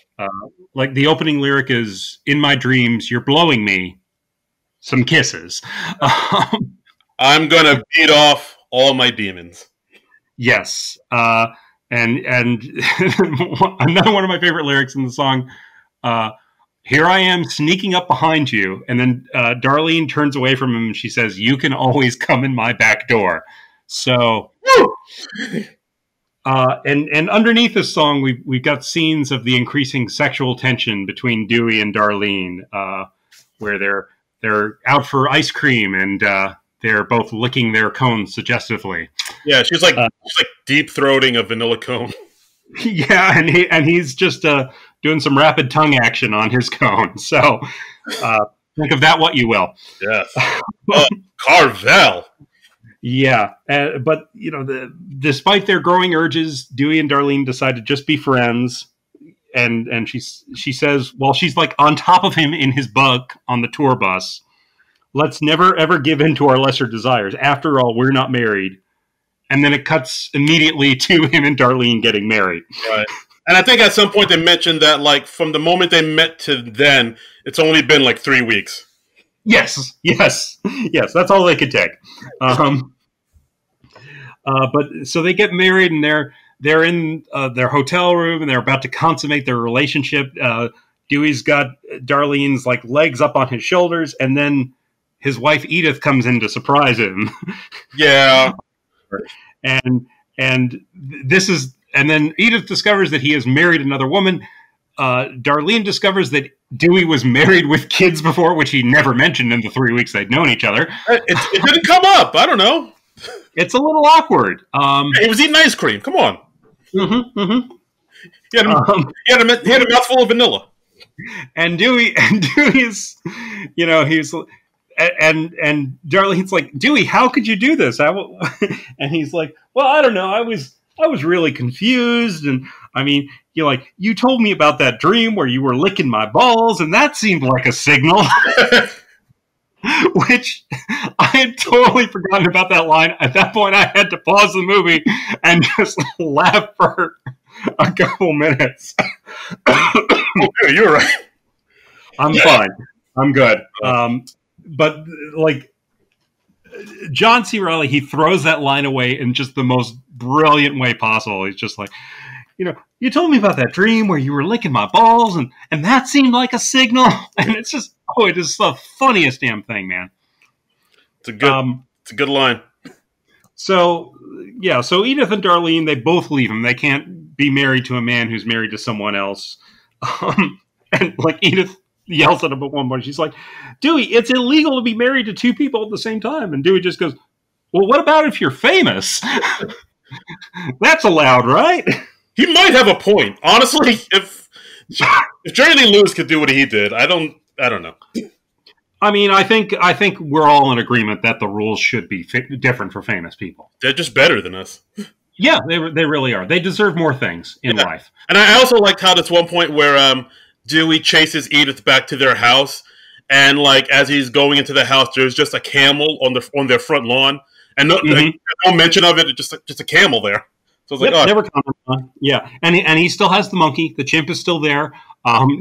Like the opening lyric is, "In my dreams, you're blowing me some kisses." I'm going to beat off all my demons. Yes. And another one of my favorite lyrics in the song, "Here I am sneaking up behind you." And then Darlene turns away from him and she says, "You can always come in my back door." So And underneath this song, we've got scenes of the increasing sexual tension between Dewey and Darlene, where they're out for ice cream and they're both licking their cones suggestively. Yeah, she's like deep throating a vanilla cone. Yeah, and he's just doing some rapid tongue action on his cone. So think of that what you will. Yes, Carvel. Yeah, but despite their growing urges, Dewey and Darlene decide to just be friends. And she says, while she's like on top of him in his bunk on the tour bus, let's never ever give in to our lesser desires. After all, we're not married. And then it cuts immediately to him and Darlene getting married. Right. And I think at some point they mentioned that, like, from the moment they met to then, it's only been like 3 weeks. Yes. That's all they could take. But so they get married, and they're in their hotel room, and they're about to consummate their relationship. Dewey's got Darlene's like legs up on his shoulders, and then his wife Edith comes in to surprise him. Yeah. And then Edith discovers that he has married another woman. Darlene discovers that Dewey was married with kids before, which he never mentioned in the 3 weeks they'd known each other. It didn't come up. I don't know. It's a little awkward. He was eating ice cream. Come on. Mm-hmm. He had a mouthful of vanilla. And Dewey's, he's. And Darlene's like, Dewey, how could you do this? And he's like, well, I don't know. I was really confused. And I mean, you told me about that dream where you were licking my balls, and that seemed like a signal. Which I had totally forgotten about that line. At that point, I had to pause the movie and just laugh for a couple minutes. You're right. I'm fine. I'm good. But like John C. Reilly, he throws that line away in just the most brilliant way possible. He's just like, you told me about that dream where you were licking my balls, and that seemed like a signal. And it's just, it is the funniest damn thing, man. It's a good line. So Edith and Darlene, they both leave him. They can't be married to a man who's married to someone else. And like Edith yells at him at one point. She's like, Dewey, it's illegal to be married to two people at the same time. And Dewey just goes, well, what about if you're famous? That's allowed, right? He might have a point. Honestly, if Jerry Lee Lewis could do what he did, I don't know. I mean, I think we're all in agreement that the rules should be different for famous people. They're just better than us. Yeah, they really are. They deserve more things in life. And I also liked how this one point where Dewey chases Edith back to their house, and like as he's going into the house, there's just a camel on their front lawn, and no mention of it. Just a camel there. So it's like, never commented on. Yeah, and he still has the monkey. The chimp is still there.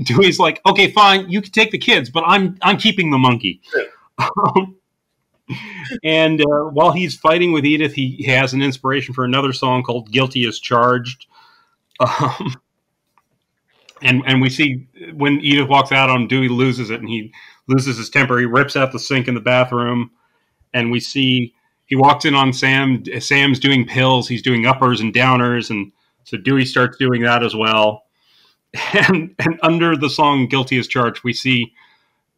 Dewey's like, okay, fine, you can take the kids, but I'm keeping the monkey. Yeah. And while he's fighting with Edith, he has an inspiration for another song called "Guilty as Charged." And we see when Edith walks out on Dewey loses it, and he loses his temper. He rips out the sink in the bathroom, and we see he walks in on Sam. Sam's doing pills. He's doing uppers and downers, and so Dewey starts doing that as well. And under the song "Guilty as Charged," we see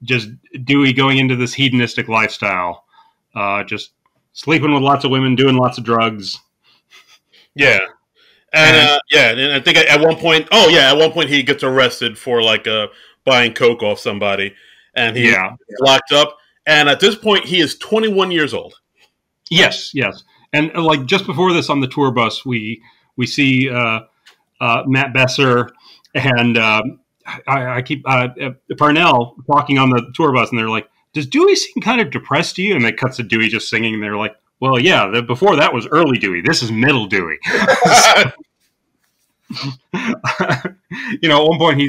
just Dewey going into this hedonistic lifestyle, just sleeping with lots of women, doing lots of drugs. Yeah. And I think at one point he gets arrested for like buying coke off somebody, and he's locked up. And at this point, he is 21 years old. Yes. And like just before this on the tour bus, we see Matt Besser and I keep Parnell talking on the tour bus, and they're like, "Does Dewey seem kind of depressed to you?" And they cut to Dewey just singing, and they're like, well, yeah, before that was early Dewey. This is middle Dewey. At one point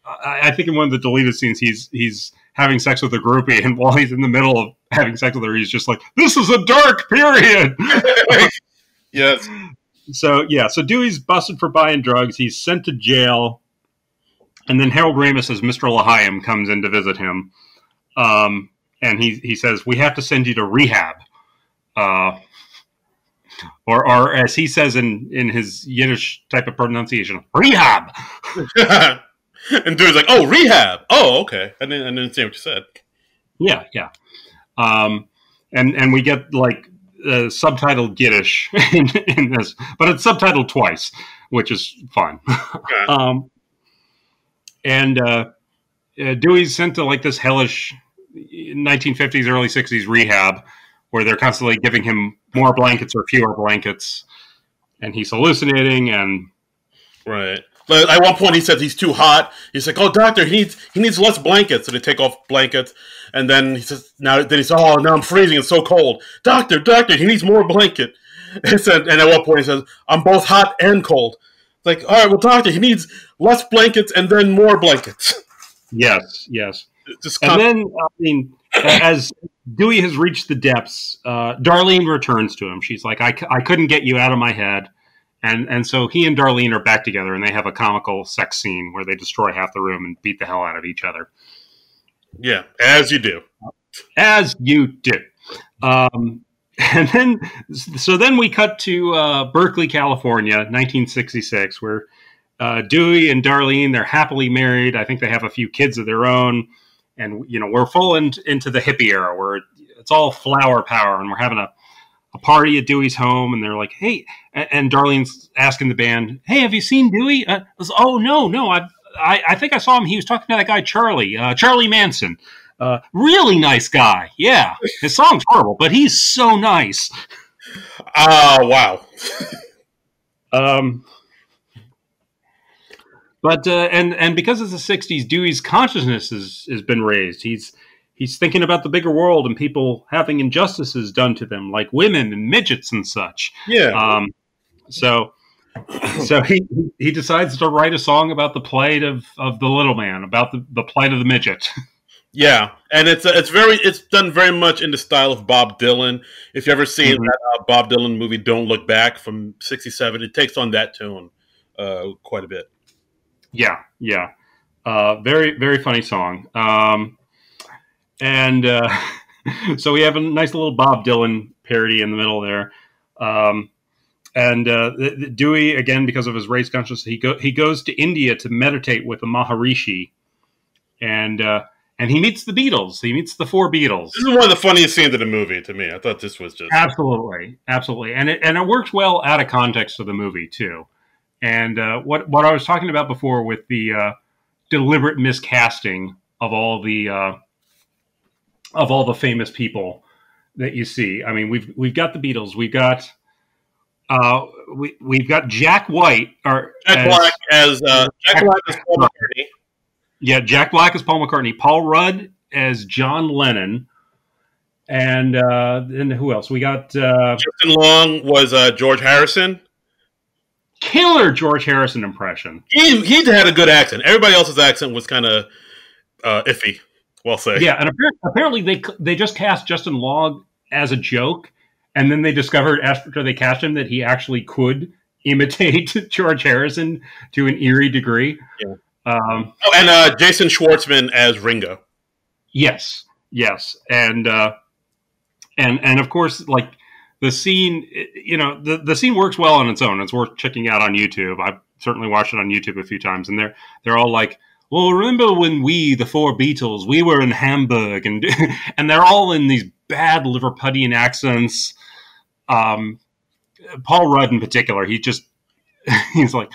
I think in one of the deleted scenes, he's having sex with a groupie, and while he's in the middle of having sex with her, he's just like, this is a dark period. Yes. So Dewey's busted for buying drugs. He's sent to jail. And then Harold Ramis as Mr. Lahayim comes in to visit him. And he says, we have to send you to rehab. or as he says in his Yiddish type of pronunciation, rehab. And Dewey's like, "Oh, rehab. Oh, okay. I didn't see what you said." Yeah, yeah. And we get like subtitled Yiddish in this, but it's subtitled twice, which is fun. Okay. And Dewey's sent to like this hellish 1950s, early 60s rehab where they're constantly giving him more blankets or fewer blankets, and he's hallucinating. And Right. Like, at one point, he says he's too hot. He's like, "Oh, doctor, he needs less blankets." So they take off blankets, and then he says, "Oh, now I'm freezing. It's so cold, doctor, he needs more blanket." And at one point, he says, "I'm both hot and cold." It's like, all right, well, doctor, he needs less blankets and then more blankets. Yes, yes. And then, I mean, as Dewey has reached the depths, Darlene returns to him. She's like, I couldn't get you out of my head. And so he and Darlene are back together, and they have a comical sex scene where they destroy half the room and beat the hell out of each other. Yeah, as you do. As you do. And then we cut to Berkeley, California, 1966, where Dewey and Darlene, they're happily married. I think they have a few kids of their own. And, we're full into the hippie era where it's all flower power, and we're having a party at Dewey's home, and they're like, "Hey," and Darlene's asking the band, "Hey, have you seen Dewey?" "Oh, no, I think I saw him. He was talking to that guy Charlie Manson. Really nice guy. Yeah, his song's horrible, but he's so nice." Wow. But and because it's the '60s, Dewey's consciousness has been raised. He's thinking about the bigger world and people having injustices done to them, like women and midgets and such. Yeah. So he decides to write a song about the plight of the little man, about the plight of the midget. Yeah, and it's done very much in the style of Bob Dylan. If you ever seen that Bob Dylan movie "Don't Look Back" from '67, it takes on that tone quite a bit. Yeah, yeah, very very funny song. And so we have a nice little Bob Dylan parody in the middle there. And Dewey, again, because of his race consciousness, he goes to India to meditate with a Maharishi, and he meets the Beatles. He meets the four Beatles. This is one of the funniest scenes of the movie to me. I thought this was just absolutely, and it works well out of context of the movie too. And what I was talking about before with the deliberate miscasting of all the famous people that you see. I mean, we've got the Beatles. We've got Jack White or Jack Black as Paul McCartney. Yeah, Jack Black as Paul McCartney. Paul Rudd as John Lennon. And then who else? We got Justin Long was George Harrison. Killer George Harrison impression. He had a good accent. Everybody else's accent was kind of iffy. Well said. Yeah, and apparently they just cast Justin Long as a joke, and then they discovered after they cast him that he actually could imitate George Harrison to an eerie degree. Yeah. And Jason Schwartzman as Ringo. Yes, and of course, like the scene, the scene works well on its own. It's worth checking out on YouTube. I've certainly watched it on YouTube a few times, and they're all like, "Well, remember when the four Beatles, we were in Hamburg," and and they're all in these bad Liverpudlian accents. Paul Rudd in particular, he's like,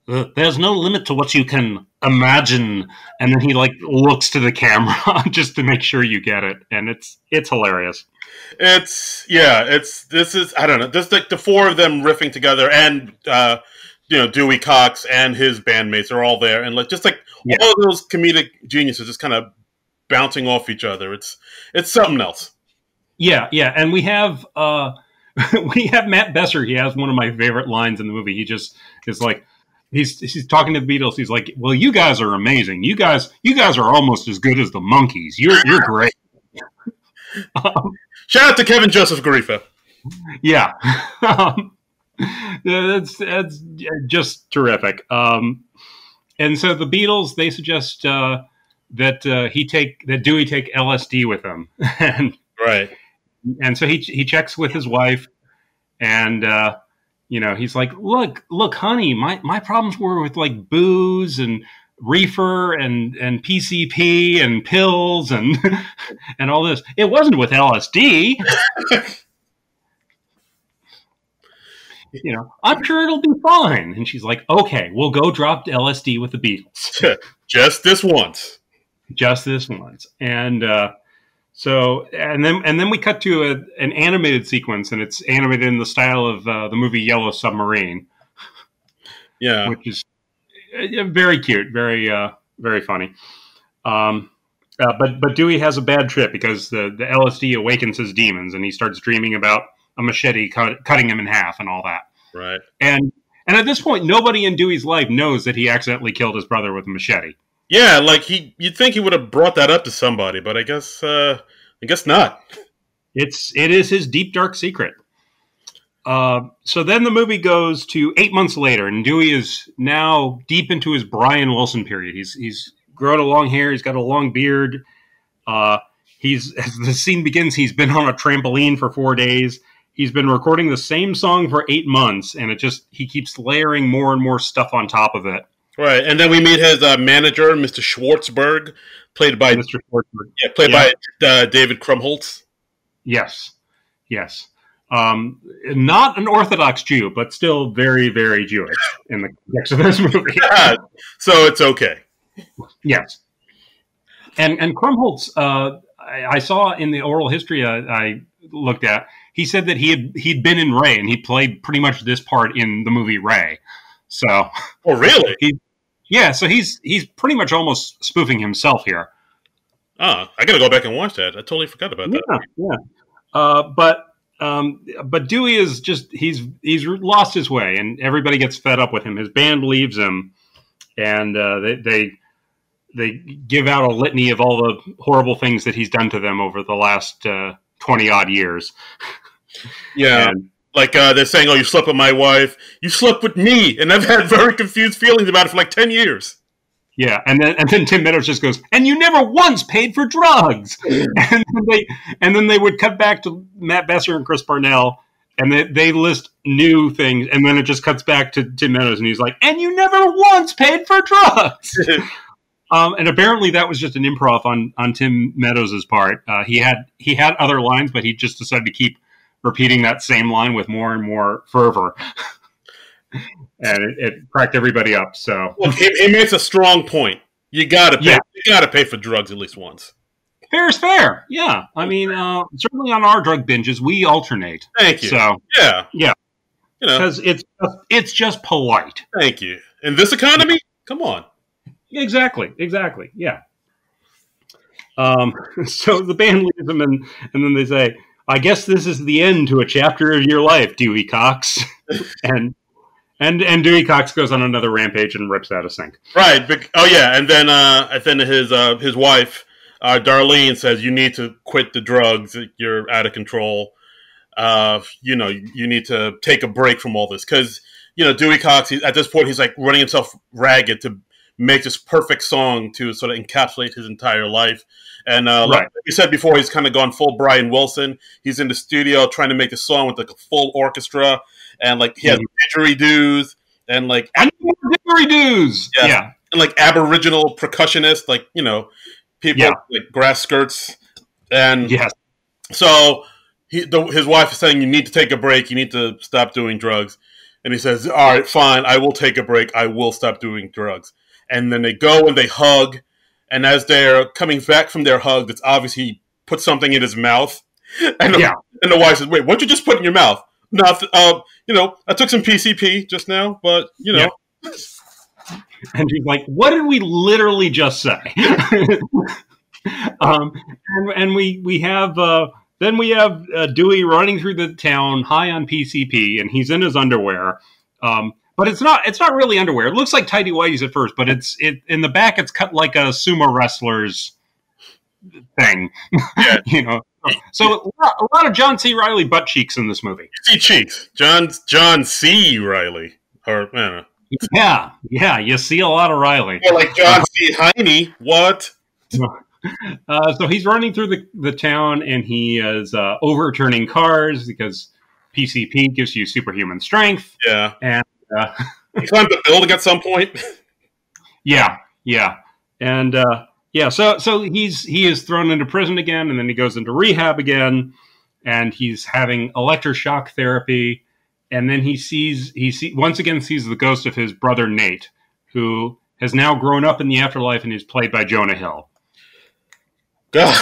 "There's no limit to what you can imagine," and then he like looks to the camera just to make sure you get it, and it's hilarious. This is I don't know, just like the four of them riffing together, and Dewey Cox and his bandmates are all there, and all of those comedic geniuses just kind of bouncing off each other. It's something else. Yeah, and we have Matt Besser. He has one of my favorite lines in the movie. He just is like, he's talking to the Beatles. He's like, "Well, you guys are amazing. You guys are almost as good as the Monkees. You're great." Shout out to Kevin Joseph Garifa. Yeah. That's just terrific. And so the Beatles, they suggest that Dewey take LSD with him, and right. And so he checks with his wife, and he's like, look, honey, my problems were with like booze and reefer and PCP and pills and and all this. It wasn't with LSD. I'm sure it'll be fine. And she's like, okay, we'll go drop LSD with the Beatles. Just this once. Just this once. And then we cut to an animated sequence, and it's animated in the style of the movie Yellow Submarine. Yeah. Which is very cute, very very funny. But Dewey has a bad trip because the LSD awakens his demons, and he starts dreaming about a machete cutting him in half and all that. Right. And at this point, nobody in Dewey's life knows that he accidentally killed his brother with a machete. Yeah, like you'd think he would have brought that up to somebody, but I guess not. It is his deep dark secret. So then the movie goes to 8 months later, and Dewey is now deep into his Brian Wilson period. He's grown a long hair. He's got a long beard. As the scene begins, he's been on a trampoline for 4 days. He's been recording the same song for 8 months, and he keeps layering more and more stuff on top of it. Right, and then we meet his manager, Mr. Schwartzberg, played by Mr. Schwartzberg. Yeah, by David Krumholtz. Yes. Not an Orthodox Jew, but still very, very Jewish in the context of this movie. So it's okay. Yes. And Krumholtz, I saw in the oral history I looked at, he said that he'd been in Ray, and he played pretty much this part in the movie Ray. So, oh really? So he's pretty much almost spoofing himself here. I got to go back and watch that. I totally forgot about that. Yeah. But Dewey is he's lost his way, and everybody gets fed up with him. His band leaves him, and they give out a litany of all the horrible things that he's done to them over the last 20 odd years. Yeah. Like they're saying, "Oh, you slept with my wife. You slept with me," and I've had very confused feelings about it for like 10 years. Yeah, and then Tim Meadows just goes, "And you never once paid for drugs." and then they would cut back to Matt Besser and Chris Parnell, and they list new things, and then it just cuts back to Tim Meadows, and he's like, "And you never once paid for drugs." And apparently that was just an improv on Tim Meadows' part. He had other lines, but he just decided to keep repeating that same line with more and more fervor. And it cracked everybody up. So he makes a strong point. You gotta pay. Yeah. You gotta pay for drugs at least once. Fair is fair. Yeah, I mean, certainly on our drug binges, we alternate. Thank you. So yeah. Because it's just polite. Thank you. In this economy, come on. Exactly. Yeah. So the band leaves them, and then they say, "I guess this is the end to a chapter of your life, Dewey Cox." and Dewey Cox goes on another rampage and rips out a sink. Right. Oh yeah, and then his wife, Darlene, says, "You need to quit the drugs. You're out of control. You need to take a break from all this." Because Dewey Cox, at this point, he's like running himself ragged to make this perfect song to sort of encapsulate his entire life. And like we said before, he's kind of gone full Brian Wilson. He's in the studio trying to make a song with like a full orchestra, and like he has didgeridoos and like didgeridoos. Yeah. And like Aboriginal percussionists, like people with, like grass skirts, and so his wife is saying, "You need to take a break. You need to stop doing drugs." And he says, "All right, fine. I will take a break. I will stop doing drugs." And then they go and they hug. And as they're coming back from their hug, it's obvious he put something in his mouth. And the wife says, "Wait, what'd you just put in your mouth?" "No, I took some PCP just now, but And she's like, "What did we literally just say?" And we have Dewey running through the town high on PCP, and he's in his underwear. But it's not really underwear. It looks like tighty whities at first, but it's in the back. It's cut like a sumo wrestler's thing, So a lot of John C. Reilly butt cheeks in this movie. You see cheeks, John C. Reilly, or yeah, you see a lot of Reilly. Yeah, like John C. Heine. What? So he's running through the town, and he is overturning cars because PCP gives you superhuman strength. Yeah. And he climbed the building at some point. yeah, and so he is thrown into prison again, and then he goes into rehab again, and he's having electroshock therapy, and then he once again sees the ghost of his brother Nate, who has now grown up in the afterlife and is played by Jonah Hill. God.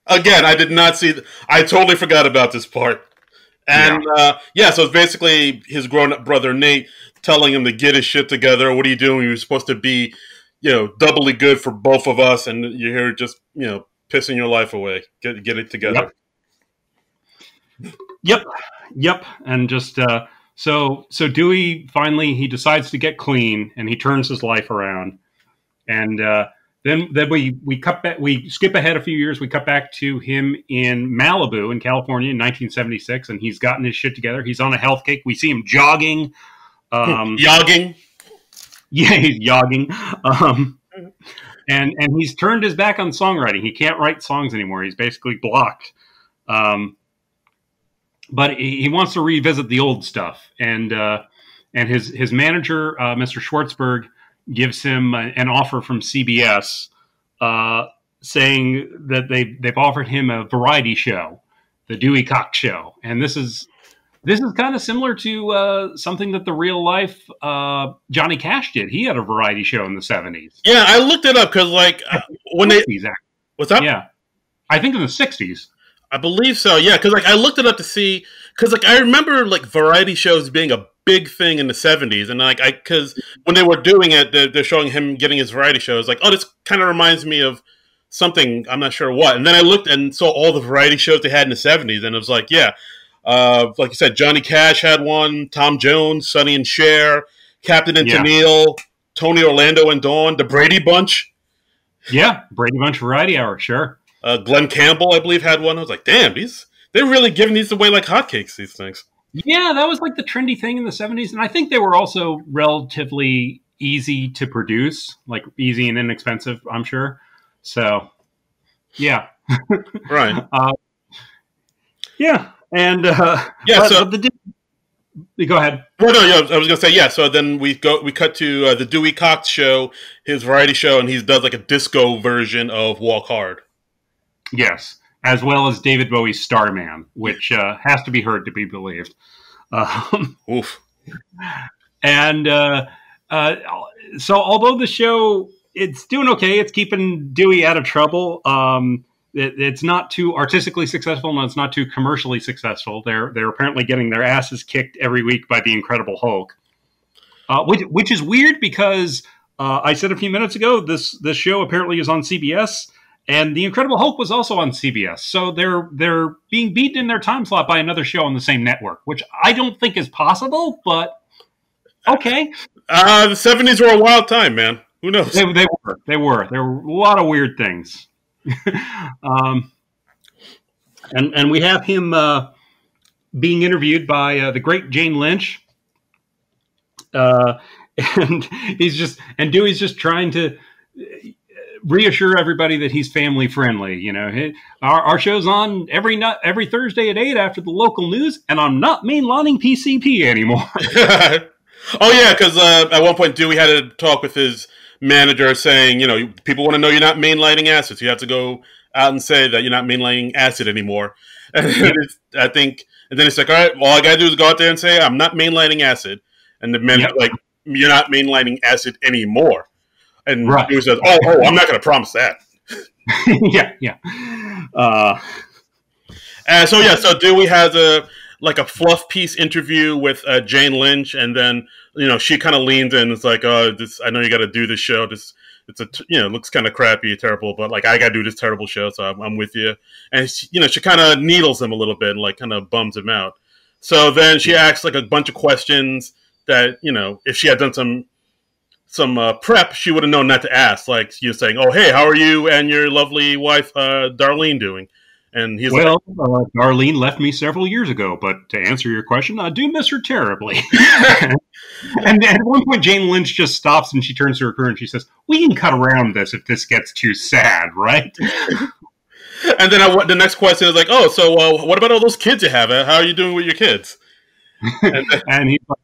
Again, I did not see. I totally forgot about this part. And so it's basically his grown-up brother Nate telling him to get his shit together. What are you doing? You're supposed to be, doubly good for both of us, and you're here just, pissing your life away. Get it together. Yep. And just so Dewey finally he decides to get clean, and he turns his life around, and then we cut back. We skip ahead a few years. We cut back to him in Malibu in California in 1976, and he's gotten his shit together. He's on a health kick. We see him jogging. Yogging? Yeah, he's yogging. And he's turned his back on songwriting. He can't write songs anymore. He's basically blocked. But he wants to revisit the old stuff. And his manager, Mr. Schwartzberg, gives him an offer from CBS saying that they've offered him a variety show, the Dewey Cox Show. And this is kind of similar to something that the real life Johnny Cash did. He had a variety show in the 70s. Yeah, I looked it up because when they... What's up? Yeah. I think in the 60s. I believe so, yeah, because I looked it up to see, because I remember variety shows being a big thing in the 70s, and because when they were doing it, they're showing him getting his variety shows, this kind of reminds me of something, I'm not sure what, and then I looked and saw all the variety shows they had in the 70s, and it was like you said, Johnny Cash had one, Tom Jones, Sonny and Cher, Captain and Tennille, Tony Orlando and Dawn, the Brady Bunch. Yeah, Brady Bunch Variety Hour, sure. Glenn Campbell, I believe, had one. I was like, damn, they're really giving these away like hotcakes, these things. Yeah, that was the trendy thing in the 70s. And I think they were also relatively easy to produce, easy and inexpensive, I'm sure. So, yeah. Right. Yeah. And, go ahead. Well, no, I was going to say, yeah. So then we cut to the Dewey Cox Show, his variety show, and he does a disco version of Walk Hard. Yes, as well as David Bowie's Starman, which has to be heard to be believed. Oof. And so although the show, it's doing okay, it's keeping Dewey out of trouble. It's not too artistically successful, and it's not too commercially successful. They're apparently getting their asses kicked every week by the Incredible Hulk, which is weird because I said a few minutes ago this show apparently is on CBS. And The Incredible Hulk was also on CBS. So they're being beaten in their time slot by another show on the same network, which I don't think is possible, but okay. The 70s were a wild time, man. Who knows? They were. There were a lot of weird things. And we have him being interviewed by the great Jane Lynch. And Dewey's just trying to reassure everybody that he's family friendly. Our show's on every Thursday at 8 after the local news, and I'm not mainlining PCP anymore. Oh yeah, because at one point Dewey had a talk with his manager saying, people want to know you're not mainlining acid, so you have to go out and say that you're not mainlining acid anymore. And I think, and then it's like, all right, all I gotta do is go out there and say I'm not mainlining acid, and the manager you're not mainlining acid anymore. And he says, "Oh, I'm not going to promise that." yeah. So Dewey has a fluff piece interview with Jane Lynch, and then she kind of leans in. It's like, I know you got to do this show. It looks kind of crappy, terrible, but I got to do this terrible show, so I'm with you. And she kind of needles him a little bit, and kind of bums him out. So then she asks a bunch of questions that if she had done some prep, she would have known not to ask. You're saying, "Oh, hey, how are you and your lovely wife, Darlene, doing?" And he's like, Well, Darlene left me several years ago, but to answer your question, I do miss her terribly. And at one point, Jane Lynch just stops and she turns to her crew and she says, "We can cut around this if this gets too sad, right?" and then the next question is like, "Oh, so what about all those kids you have? How are you doing with your kids?" And he's like,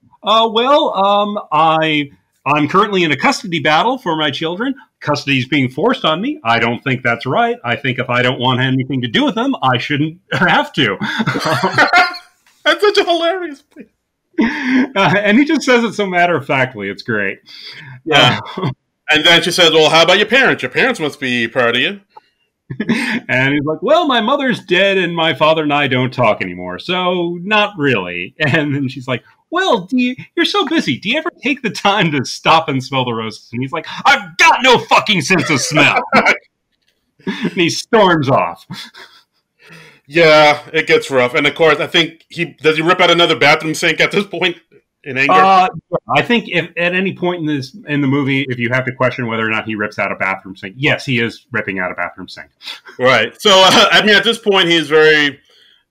I'm currently in a custody battle for my children. Custody is being forced on me. I don't think that's right. I think if I don't want anything to do with them, I shouldn't have to." That's such a hilarious thing. And he just says it so matter-of-factly. It's great. Yeah. And then she says, "Well, how about your parents? Your parents must be proud of you." And he's like, "Well, my mother's dead and my father and I don't talk anymore, so not really." And then she's like, "Well, you're so busy. Do you ever take the time to stop and smell the roses?" And he's like, "I've got no fucking sense of smell." And he storms off. Yeah, it gets rough. And of course, I think does he rip out another bathroom sink at this point in anger? I think if at any point in the movie, if you have to question whether or not he rips out a bathroom sink, yes, he is ripping out a bathroom sink. Right. So, I mean, at this point, he's very,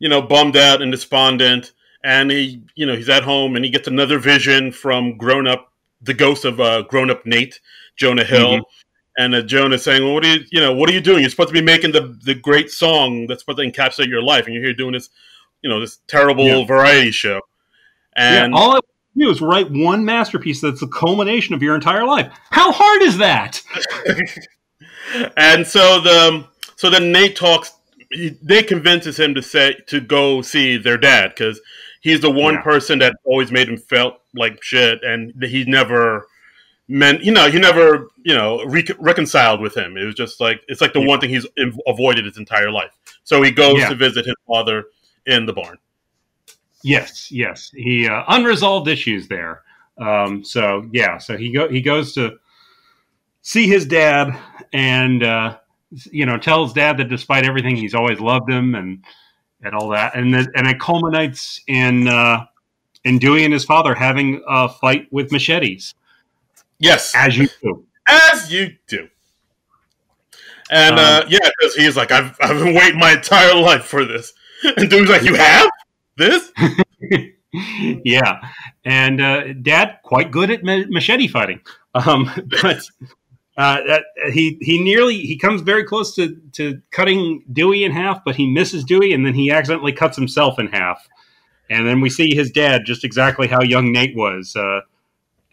bummed out and despondent. And he's at home and he gets another vision from the ghost of grown-up Nate, Jonah Hill. Mm-hmm. And Jonah's saying, "Well, what are you doing? You're supposed to be making the great song that's supposed to encapsulate your life, and you're here doing this, this terrible variety show." And all I do is write one masterpiece that's the culmination of your entire life. How hard is that? And so then Nate convinces him to go see their dad because he's the one person that always made him felt like shit, and he never reconciled with him. It was just like, it's like the one thing he's avoided his entire life. So he goes to visit his father in the barn. Yes. He unresolved issues there. So he goes to see his dad and tells dad that despite everything, he's always loved him and all that. And it culminates in Dewey and his father having a fight with machetes. Yes. As you do. And because he's like, I've been waiting my entire life for this. And Dewey's like, "You have this?" Yeah. And Dad, quite good at machete fighting. But he comes very close to cutting Dewey in half, but he misses Dewey, and then he accidentally cuts himself in half. And then we see his dad just exactly how young Nate was.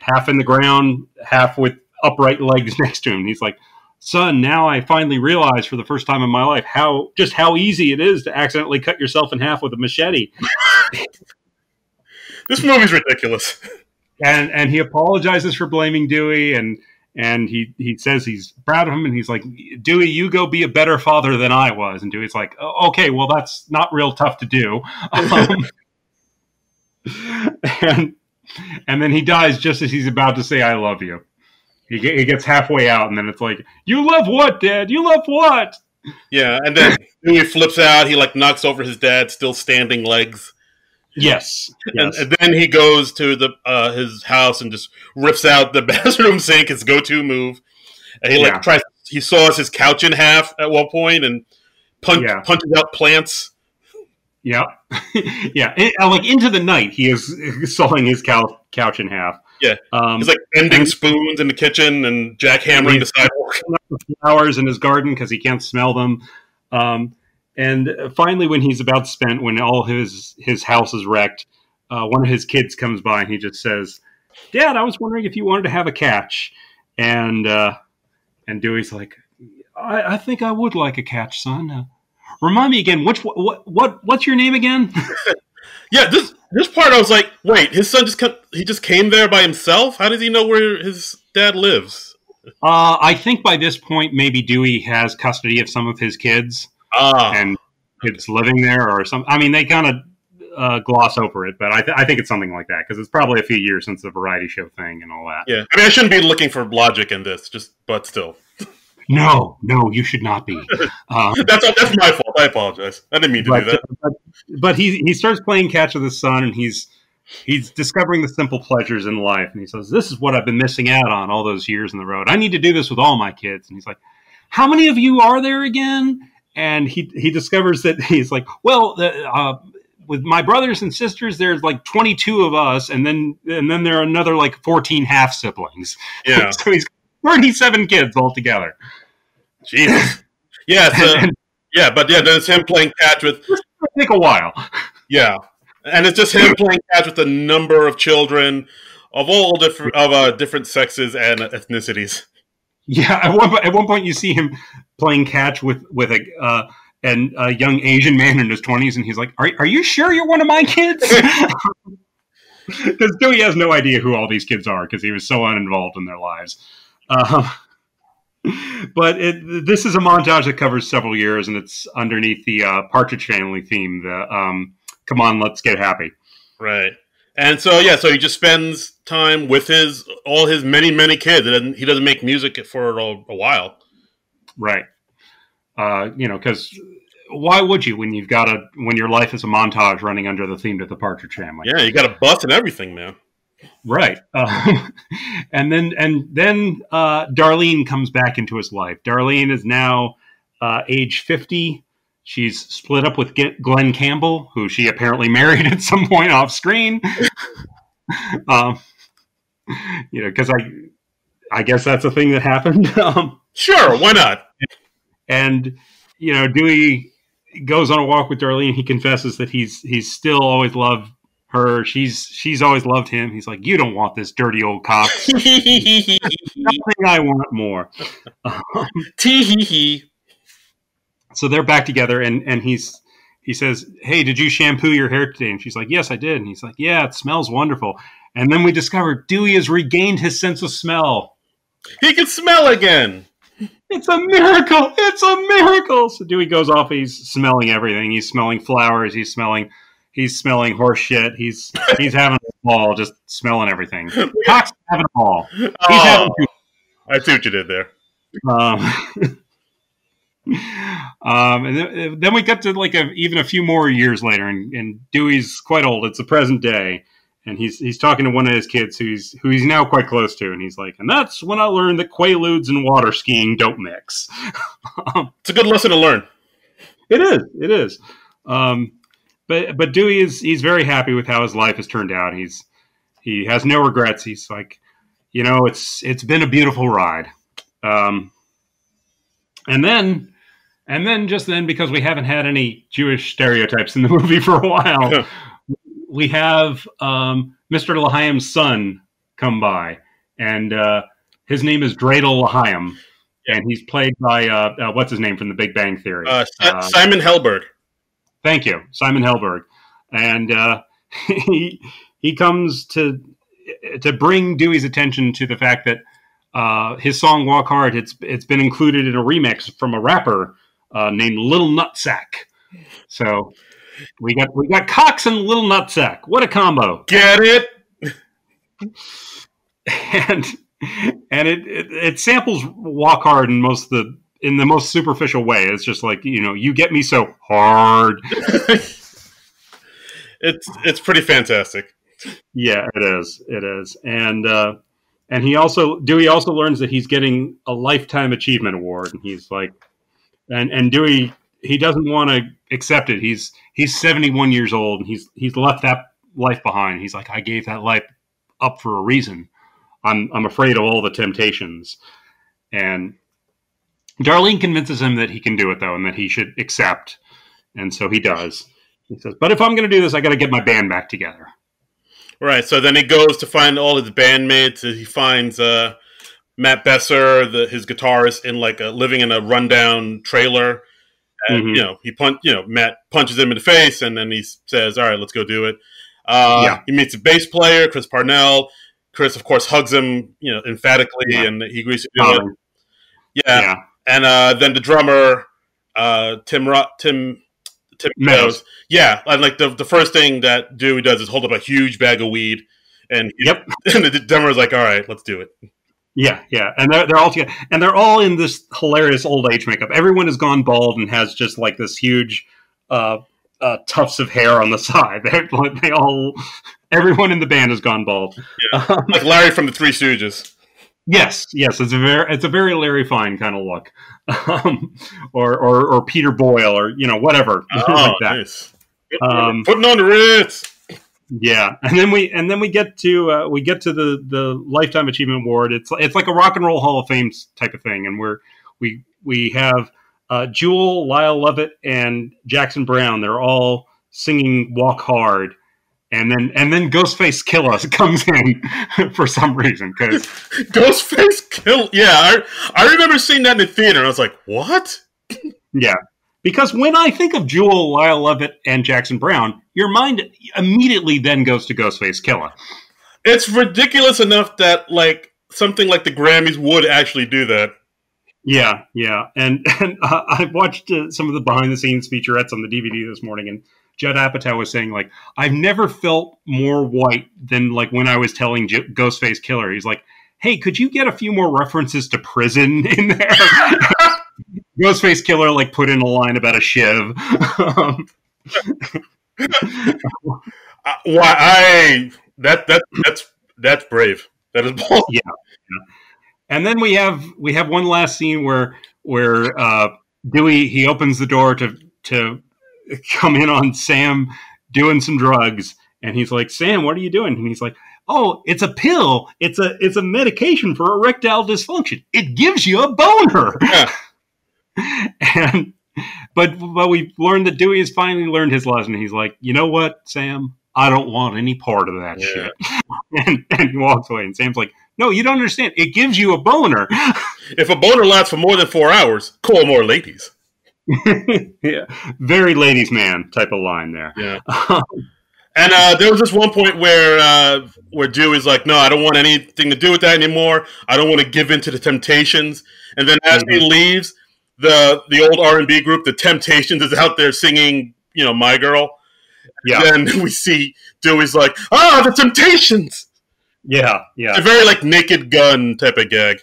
Half in the ground, half with upright legs next to him. He's like, "Son, now I finally realize for the first time in my life how easy it is to accidentally cut yourself in half with a machete." This movie's ridiculous. And he apologizes for blaming Dewey, and he says he's proud of him, and he's like, "Dewey, you go be a better father than I was." And Dewey's like, "Oh, okay, well, that's not real tough to do." And then he dies just as he's about to say, "I love you." He gets halfway out, and then it's like, "You love what, Dad? You love what?" Yeah, and then Dewey flips out. He knocks over his dad's still standing legs. Yes. And then he goes to his house and just rips out the bathroom sink, his go-to move. And he saws his couch in half at one point and punches out plants. Yeah. Yeah. Into the night, he is sawing his couch in half. Yeah. He's bending spoons in the kitchen and jackhammering the sidewalk. Flowers in his garden because he can't smell them. And finally, when he's about spent, when all his house is wrecked, one of his kids comes by and he just says, "Dad, I was wondering if you wanted to have a catch." And Dewey's like, I think I would like a catch, son. Remind me again, what's your name again? Yeah, this part I was like, wait, his son just came there by himself? How does he know where his dad lives? I think by this point, maybe Dewey has custody of some of his kids. And it's living there or something. I mean, they kind of gloss over it, but I think it's something like that because it's probably a few years since the variety show thing and all that. Yeah, I mean, I shouldn't be looking for logic in this, but still. No, you should not be. That's my fault. I apologize. I didn't mean to do that. But he starts playing catch with his son, and he's discovering the simple pleasures in life. And he says, "This is what I've been missing out on all those years on the road. I need to do this with all my kids." And he's like, "How many of you are there again?" and he discovers that he's like, well, with my brothers and sisters, there's like 22 of us, and then there are another like 14 half siblings. Yeah. So he's 37 kids altogether. Jesus. Yeah. But then it's him playing catch with. This will take a while. Yeah, and it's just him playing catch with a number of children of all different sexes and ethnicities. Yeah, at one point you see him playing catch with a young Asian man in his 20s, and he's like, "Are you sure you're one of my kids?" Because Dewey has no idea who all these kids are because he was so uninvolved in their lives. But this is a montage that covers several years, and it's underneath the Partridge Family theme. The "Come on, let's get happy." Right. And so he just spends time with all his many kids, and he doesn't make music for a while. Right. Because why would you when your life is a montage running under the theme to the Partridge Family? Yeah, you got a bus and everything, man. Right. And then Darlene comes back into his life. Darlene is now age 50. She's split up with Glenn Campbell, who she apparently married at some point off screen. Because I guess that's a thing that happened. Sure, why not? And Dewey goes on a walk with Darlene. He confesses that he's still always loved her. She's always loved him. He's like, you don't want this dirty old cock. Nothing I want more. Tee. So they're back together, and he says, hey, did you shampoo your hair today? And she's like, yes, I did. And he's like, yeah, it smells wonderful. And then we discover Dewey has regained his sense of smell. He can smell again. It's a miracle. It's a miracle. So Dewey goes off. He's smelling everything. He's smelling flowers. He's smelling horse shit. He's having a ball, just smelling everything. Cock's having a ball. I see what you did there. And then we get to like even a few more years later, and Dewey's quite old. It's the present day, and he's talking to one of his kids who he's now quite close to, and he's like, and that's when I learned that quaaludes and water skiing don't mix. It's a good lesson to learn. It is. But Dewey he's very happy with how his life has turned out. He has no regrets. He's like, it's been a beautiful ride. And then just then, because we haven't had any Jewish stereotypes in the movie for a while, we have Mr. L'Chaim's son come by, and his name is Dreidel L'Chaim, and he's played by what's his name from The Big Bang Theory? Simon Helberg. Thank you, Simon Helberg, and he comes to bring Dewey's attention to the fact that his song "Walk Hard" it's been included in a remix from a rapper named Little Nutsack. So we got Cox and Little Nutsack. What a combo! Get it? And it samples "Walk Hard" in the most superficial way. It's just like, you get me so hard. It's pretty fantastic. Yeah, it is. And Dewey also learns that he's getting a Lifetime Achievement Award, and he's like, and Dewey, he doesn't want to accept it. He's 71 years old, and he's left that life behind. He's like, I gave that life up for a reason. I'm afraid of all the temptations. And Darlene convinces him that he can do it, though, and that he should accept. And so he does. He says, but if I'm going to do this, I got to get my band back together. Right. So then he goes to find all his bandmates. He finds Matt Besser, his guitarist, living in a rundown trailer. And, Matt punches him in the face, and then he says, all right, let's go do it. He meets a bass player, Chris Parnell. Chris, of course, hugs him, emphatically, and he agrees to do it. Yeah. And then the drummer, Tim Meadows. Yeah, and the first thing that Dewey does is hold up a huge bag of weed, and and the drummer's like, all right, let's do it. Yeah, and they're all together, and they're all in this hilarious old age makeup. Everyone has gone bald and has just like this huge tufts of hair on the side. Everyone in the band has gone bald. Yeah. Like Larry from the Three Stooges. Yes, yes, it's a very Larry Fine kind of look, or Peter Boyle, or whatever Oh, like that. nice. Um, Putting on the Ritz. yeah, and then we get to the Lifetime Achievement Award. It's like a Rock and Roll Hall of Fame type of thing, and we have Jewel, Lyle Lovett, and Jackson Brown. They're all singing "Walk Hard." And then Ghostface Killer comes in for some reason because Ghostface Kill. Yeah, I remember seeing that in the theater. And I was like, what? Yeah, because when I think of Jewel, Lyle Lovett, and Jackson Brown, your mind immediately then goes to Ghostface Killer. It's ridiculous enough that like something like the Grammys would actually do that. Yeah, yeah, and I watched some of the behind the scenes featurettes on the DVD this morning, and Judd Apatow was saying, like, I've never felt more white than, like, when I was telling Ghostface Killer. He's like, hey, could you get a few more references to prison in there? Ghostface Killer, like, put in a line about a shiv. That's brave. That is bold. Yeah. And then we have one last scene where Dewey, he opens the door to come in on Sam doing some drugs, and he's like, Sam, what are you doing? And he's like, oh, it's a pill. It's a medication for erectile dysfunction. It gives you a boner. Yeah. But we've learned that Dewey has finally learned his lesson. He's like, you know what, Sam? I don't want any part of that shit. And he walks away, and Sam's like, no, you don't understand. It gives you a boner. If a boner lasts for more than 4 hours, call more ladies. Yeah, very ladies' man type of line there. Yeah. And there was this one point where Dewey's like, no, I don't want anything to do with that anymore. I don't want to give in to the Temptations. And then as he leaves, the old R&B group, the Temptations, is out there singing, My Girl. Yeah. And then we see Dewey's like, the Temptations. Yeah, yeah. It's a very like Naked Gun type of gag.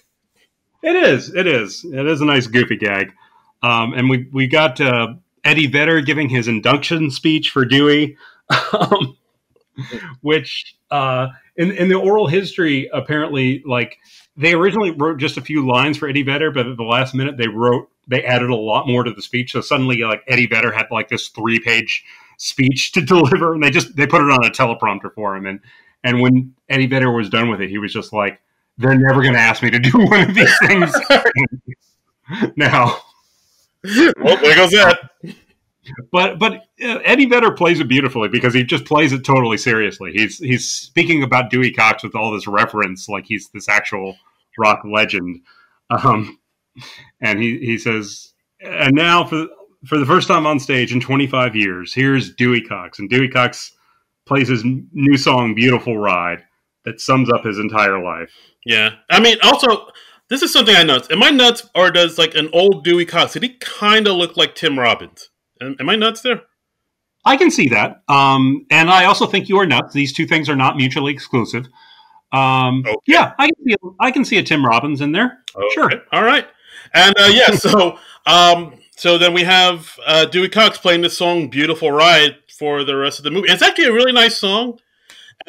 It is a nice goofy gag. And we got Eddie Vedder giving his induction speech for Dewey, which in the oral history, apparently, like, they originally wrote just a few lines for Eddie Vedder, but at the last minute they added a lot more to the speech. So suddenly, like, Eddie Vedder had like this 3-page speech to deliver, and they put it on a teleprompter for him. And when Eddie Vedder was done with it, he was just like, they're never going to ask me to do one of these things now. Well, there goes that. But Eddie Vedder plays it beautifully because he just plays it totally seriously. He's speaking about Dewey Cox with all this reference, like he's this actual rock legend. And he says, and now for the first time on stage in 25 years, here's Dewey Cox. And Dewey Cox plays his new song, Beautiful Ride, that sums up his entire life. Yeah. I mean, also, this is something I noticed. Am I nuts, or does like an old Dewey Cox, did he kind of look like Tim Robbins? Am I nuts there? I can see that. And I also think you are nuts. These two things are not mutually exclusive. Okay. Yeah, I can see a Tim Robbins in there. Okay. Sure. All right. And so then we have Dewey Cox playing this song "Beautiful Ride" for the rest of the movie. It's actually a really nice song.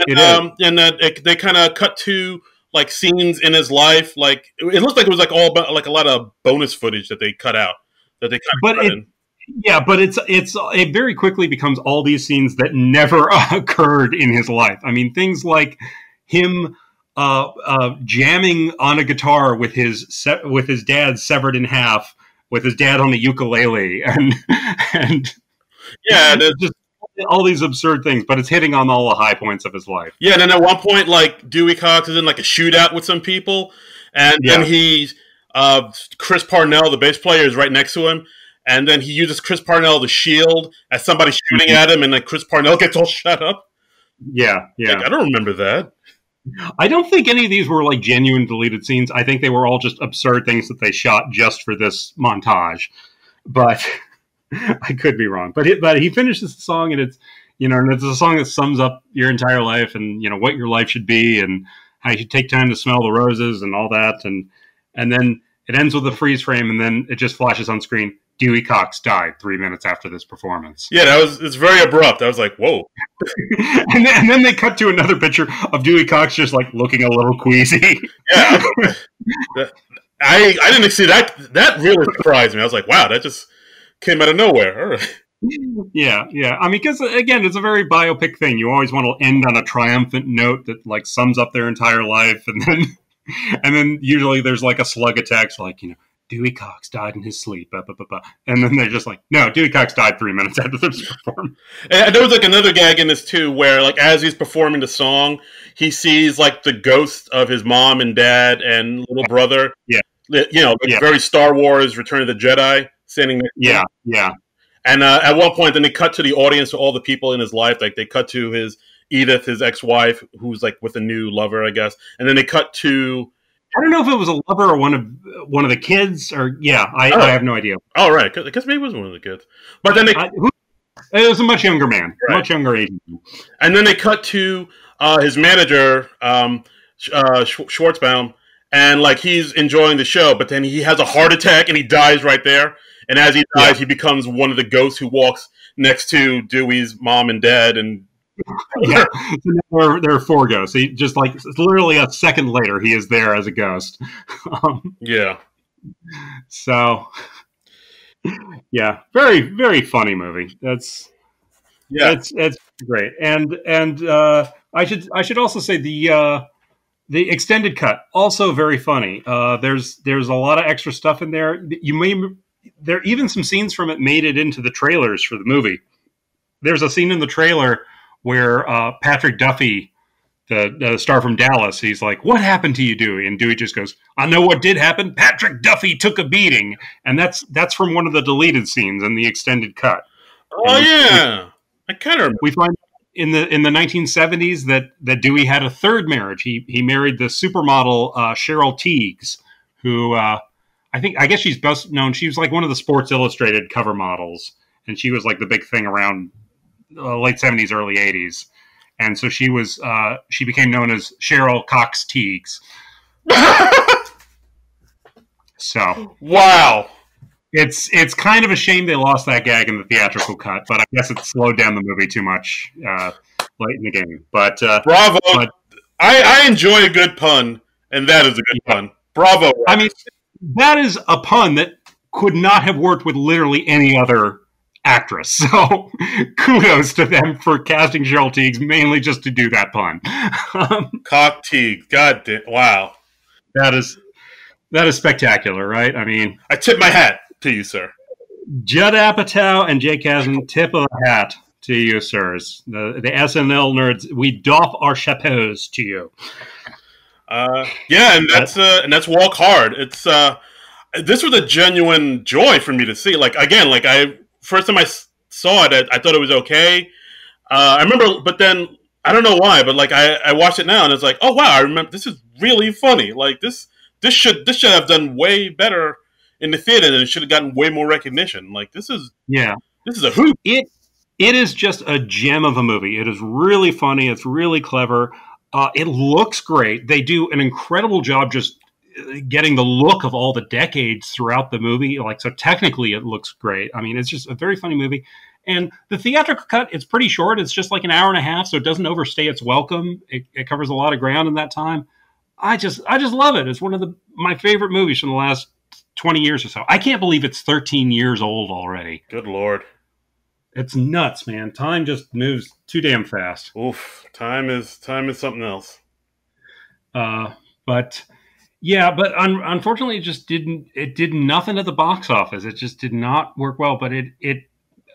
And, and they kind of cut to like scenes in his life. Like it looked like it was like all about like a lot of bonus footage that they cut out that they cut in. Yeah, but it very quickly becomes all these scenes that never occurred in his life. I mean, things like him jamming on a guitar with his dad severed in half, with his dad on the ukulele, and yeah, there's just all these absurd things. But it's hitting on all the high points of his life. Yeah, and then at one point, like Dewey Cox is in like a shootout with some people, and then he's Chris Parnell, the bass player, is right next to him. And then he uses Chris Parnell to shield as somebody's shooting at him, and then Chris Parnell gets all shut up. Yeah, yeah. Like, I don't remember that. I don't think any of these were like genuine deleted scenes. I think they were all just absurd things that they shot just for this montage. But I could be wrong. But he finishes the song, and it's and it's a song that sums up your entire life, and what your life should be, and how you should take time to smell the roses and all that, and then It ends with a freeze frame, and then it just flashes on screen. Dewey Cox died 3 minutes after this performance. Yeah, it's very abrupt. I was like, whoa. and then they cut to another picture of Dewey Cox just like looking a little queasy. Yeah. I didn't see that. That really surprised me. I was like, wow, that just came out of nowhere. All right. Yeah. I mean, because again, it's a very biopic thing. You always want to end on a triumphant note that like sums up their entire life, and then usually there's like a slug of text, like Dewey Cox died in his sleep, blah, blah, blah, blah. And then they're just like, no, Dewey Cox died 3 minutes after this performance. And there was like another gag in this too, where like as he's performing the song, he sees like the ghost of his mom and dad and little brother. Yeah. Very Star Wars, Return of the Jedi, standing next to him. Yeah. And at one point, then they cut to the audience, to all the people in his life. Like they cut to his Edith, his ex-wife, who's like with a new lover, I guess. And then they cut to, I don't know if it was a lover or one of the kids, or I have no idea. Oh, right, because maybe it was one of the kids. But then it was a much younger man, right. Much younger age. And then they cut to his manager, Schwartzbaum, and like he's enjoying the show, but then he has a heart attack and he dies right there. And as he dies, he becomes one of the ghosts who walks next to Dewey's mom and dad. And yeah, so there are 4 ghosts. He just like literally a second later, he is there as a ghost. Yeah. So, yeah, very very funny movie. It's great. And I should also say the extended cut also very funny. There's a lot of extra stuff in there. There even some scenes from it made it into the trailers for the movie. There's a scene in the trailer where Patrick Duffy, the star from Dallas, he's like, "What happened to you, Dewey?" And Dewey just goes, "I know what did happen. Patrick Duffy took a beating." And that's from one of the deleted scenes in the extended cut. Oh, yeah. I kind of we find in the 1970s that Dewey had a third marriage. He married the supermodel Cheryl Tiegs, who I guess she's best known. She was like one of the Sports Illustrated cover models, and she was like the big thing around late 70s, early 80s. And so she became known as Cheryl Cox Tiegs. So wow. It's kind of a shame they lost that gag in the theatrical cut, but I guess it slowed down the movie too much late in the game. But bravo! But, I enjoy a good pun, and that is a good pun. Bravo! I mean, that is a pun that could not have worked with literally any other actress. So kudos to them for casting Cheryl Tiegs mainly just to do that pun. Cock Tiegs, god damn! Wow, that is spectacular, right? I mean, I tip my hat to you, sir. Judd Apatow and Jake Kasdan, tip of the hat to you, sirs. The SNL nerds, we doff our chapeaus to you. Yeah, and that's Walk Hard. It's this was a genuine joy for me to see. Like again, like first time I saw it, I thought it was okay. I remember, but then I don't know why, but like I watched it now and it's like, oh wow, I remember this is really funny. Like this should have done way better in the theater, and it should have gotten way more recognition. Like this is a hoot. It is just a gem of a movie. It is really funny. It's really clever. It looks great. They do an incredible job just getting the look of all the decades throughout the movie. Like, so technically it looks great. I mean, it's just a very funny movie. And the theatrical cut, it's pretty short. It's just like an hour and a half, so it doesn't overstay its welcome. It covers a lot of ground in that time. I just love it. It's one of my favorite movies from the last 20 years or so. I can't believe it's 13 years old already. Good Lord. It's nuts, man. Time just moves too damn fast. Oof. Time is something else. But unfortunately it did nothing at the box office. It just did not work well, but it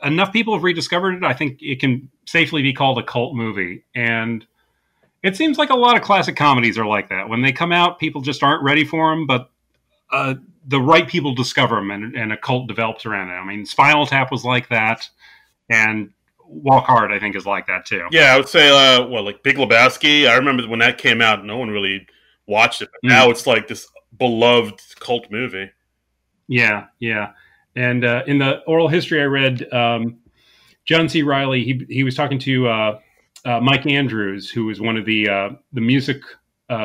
enough people have rediscovered it. I think it can safely be called a cult movie. And it seems like a lot of classic comedies are like that. When they come out, people just aren't ready for them, but the right people discover them, and a cult develops around it. I mean, Spinal Tap was like that, and Walk Hard, I think, is like that too. Yeah, I would say, like Big Lebowski. I remember when that came out, no one really watched it, but now it's like this beloved cult movie. Yeah. And in the oral history I read, John C. Reilly, he was talking to Mike Andrews, who was one of the music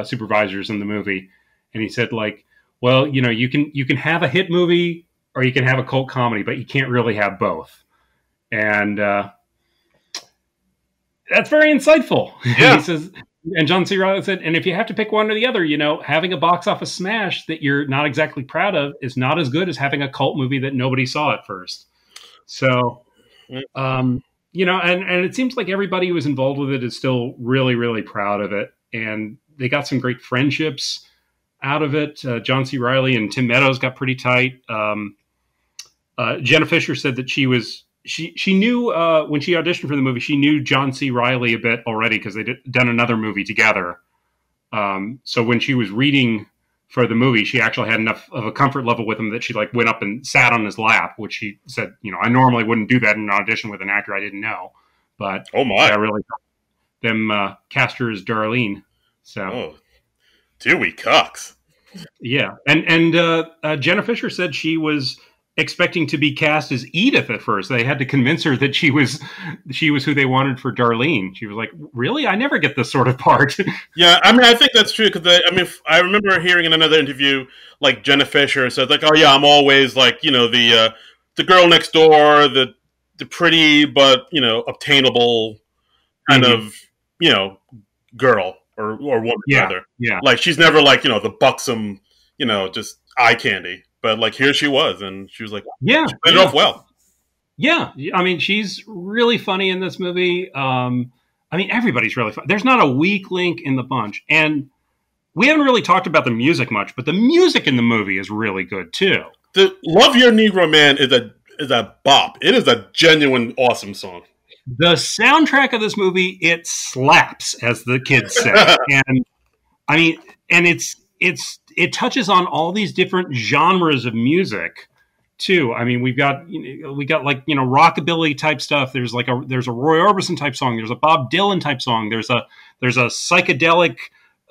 supervisors in the movie, and he said, like, well, you can have a hit movie or you can have a cult comedy, but you can't really have both. And that's very insightful. Yeah. He says, and John C. Reilly said, and if you have to pick one or the other, having a box office smash that you're not exactly proud of is not as good as having a cult movie that nobody saw at first. So, and it seems like everybody who was involved with it is still really, really proud of it. And they got some great friendships out of it. John C. Reilly and Tim Meadows got pretty tight. Jenna Fisher said that she knew when she auditioned for the movie, she knew John C. Reilly a bit already because they'd done another movie together. So when she was reading for the movie, she actually had enough of a comfort level with him that she went up and sat on his lap, which she said, I normally wouldn't do that in an audition with an actor I didn't know, but oh my, I really them cast her as Darlene. So, Dewey Cox. Yeah, and Jenna Fisher said she was expecting to be cast as Edith at first. They had to convince her that she was who they wanted for Darlene. She was like, "Really? I never get this sort of part." Yeah, I mean, I think that's true because I remember hearing in another interview, Jenna Fisher said, "Oh yeah, I'm always the girl next door, the pretty but obtainable kind of girl or woman rather. Yeah, she's never the buxom, just eye candy." But here she was, and she was she played it off well. Yeah, I mean, she's really funny in this movie. Everybody's really funny. There's not a weak link in the bunch, and we haven't really talked about the music much, but the music in the movie is really good too. The "Love Your Negro Man" is a bop. It is a genuine awesome song. The soundtrack of this movie, it slaps, as the kids say, and it touches on all these different genres of music too. I mean, we got rockabilly type stuff. There's a Roy Orbison type song. There's a Bob Dylan type song. There's a psychedelic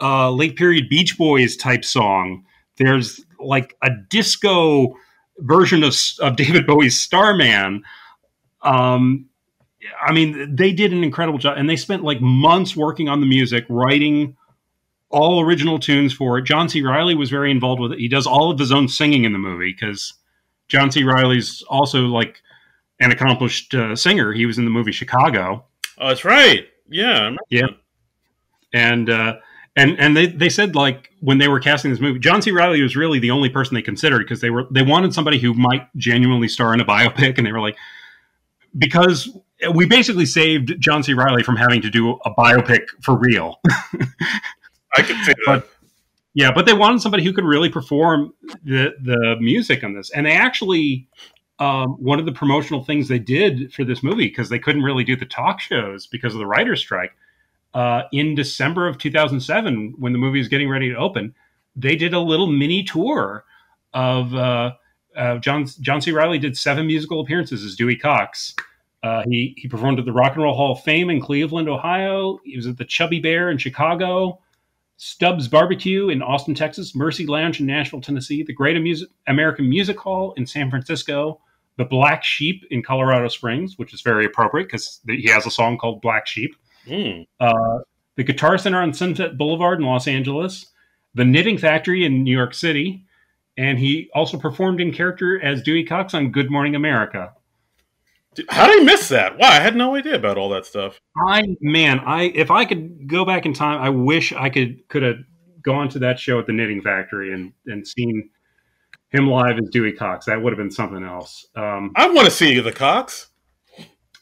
late period Beach Boys type song. There's a disco version of David Bowie's Starman. They did an incredible job, and they spent months working on the music, writing all original tunes for it. John C. Reilly was very involved with it. He does all of his own singing in the movie because John C. Reilly's also an accomplished singer. He was in the movie Chicago. Oh, that's right. Yeah. Yeah. And they said when they were casting this movie, John C. Reilly was really the only person they considered because they wanted somebody who might genuinely star in a biopic. And they were because we basically saved John C. Reilly from having to do a biopic for real. I can say that. But they wanted somebody who could really perform the music on this. And they actually, one of the promotional things they did for this movie, because they couldn't really do the talk shows because of the writer's strike, in December of 2007, when the movie was getting ready to open, they did a little mini tour of John C. Reilly did 7 musical appearances as Dewey Cox. He performed at the Rock and Roll Hall of Fame in Cleveland, Ohio. He was at the Chubby Bear in Chicago, Stubbs Barbecue in Austin, Texas, Mercy Lounge in Nashville, Tennessee, the Great American Music Hall in San Francisco, the Black Sheep in Colorado Springs, which is very appropriate because he has a song called Black Sheep, the Guitar Center on Sunset Boulevard in Los Angeles, the Knitting Factory in New York City, and he also performed in character as Dewey Cox on Good Morning America. How did I miss that? Wow, I had no idea about all that stuff. If I could go back in time, I wish I could have gone to that show at the Knitting Factory and seen him live as Dewey Cox. That would have been something else. I want to see the Cox.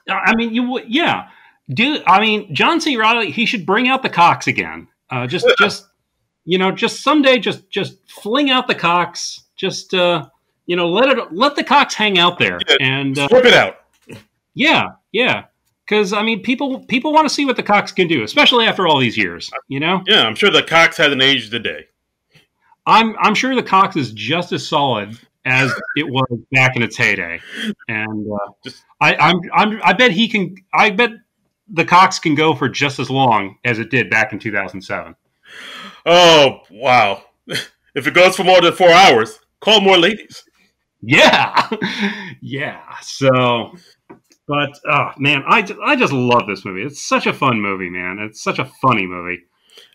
You would, yeah. John C. Reilly, he should bring out the Cox again. Just someday, just fling out the Cox. Just let the Cox hang out there and flip it out. Yeah. Because people want to see what the Cox can do, especially after all these years. Yeah, I'm sure the Cox hasn't aged a day. I'm sure the Cox is just as solid as it was back in its heyday, and I bet he can. I bet the Cox can go for just as long as it did back in 2007. Oh wow! If it goes for more than 4 hours, call more ladies. Yeah. So. But, man, I just love this movie. It's such a fun movie, man. It's such a funny movie.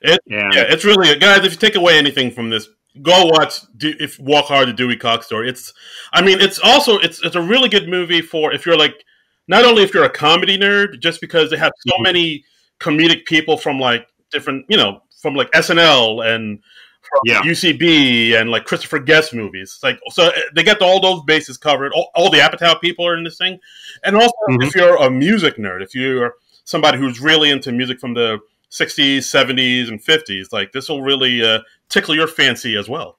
It's really, guys, if you take away anything from this, go watch if Walk Hard, the Dewey Cox story. It's a really good movie for if you're like not only if you're a comedy nerd, just because they have so many comedic people from like different, from like SNL and from UCB and like Christopher Guest movies. Like, so they get all those bases covered. All the Apatow people are in this thing, and also if you're a music nerd, if you're somebody who's really into music from the 60s, 70s, and 50s, like this will really tickle your fancy as well.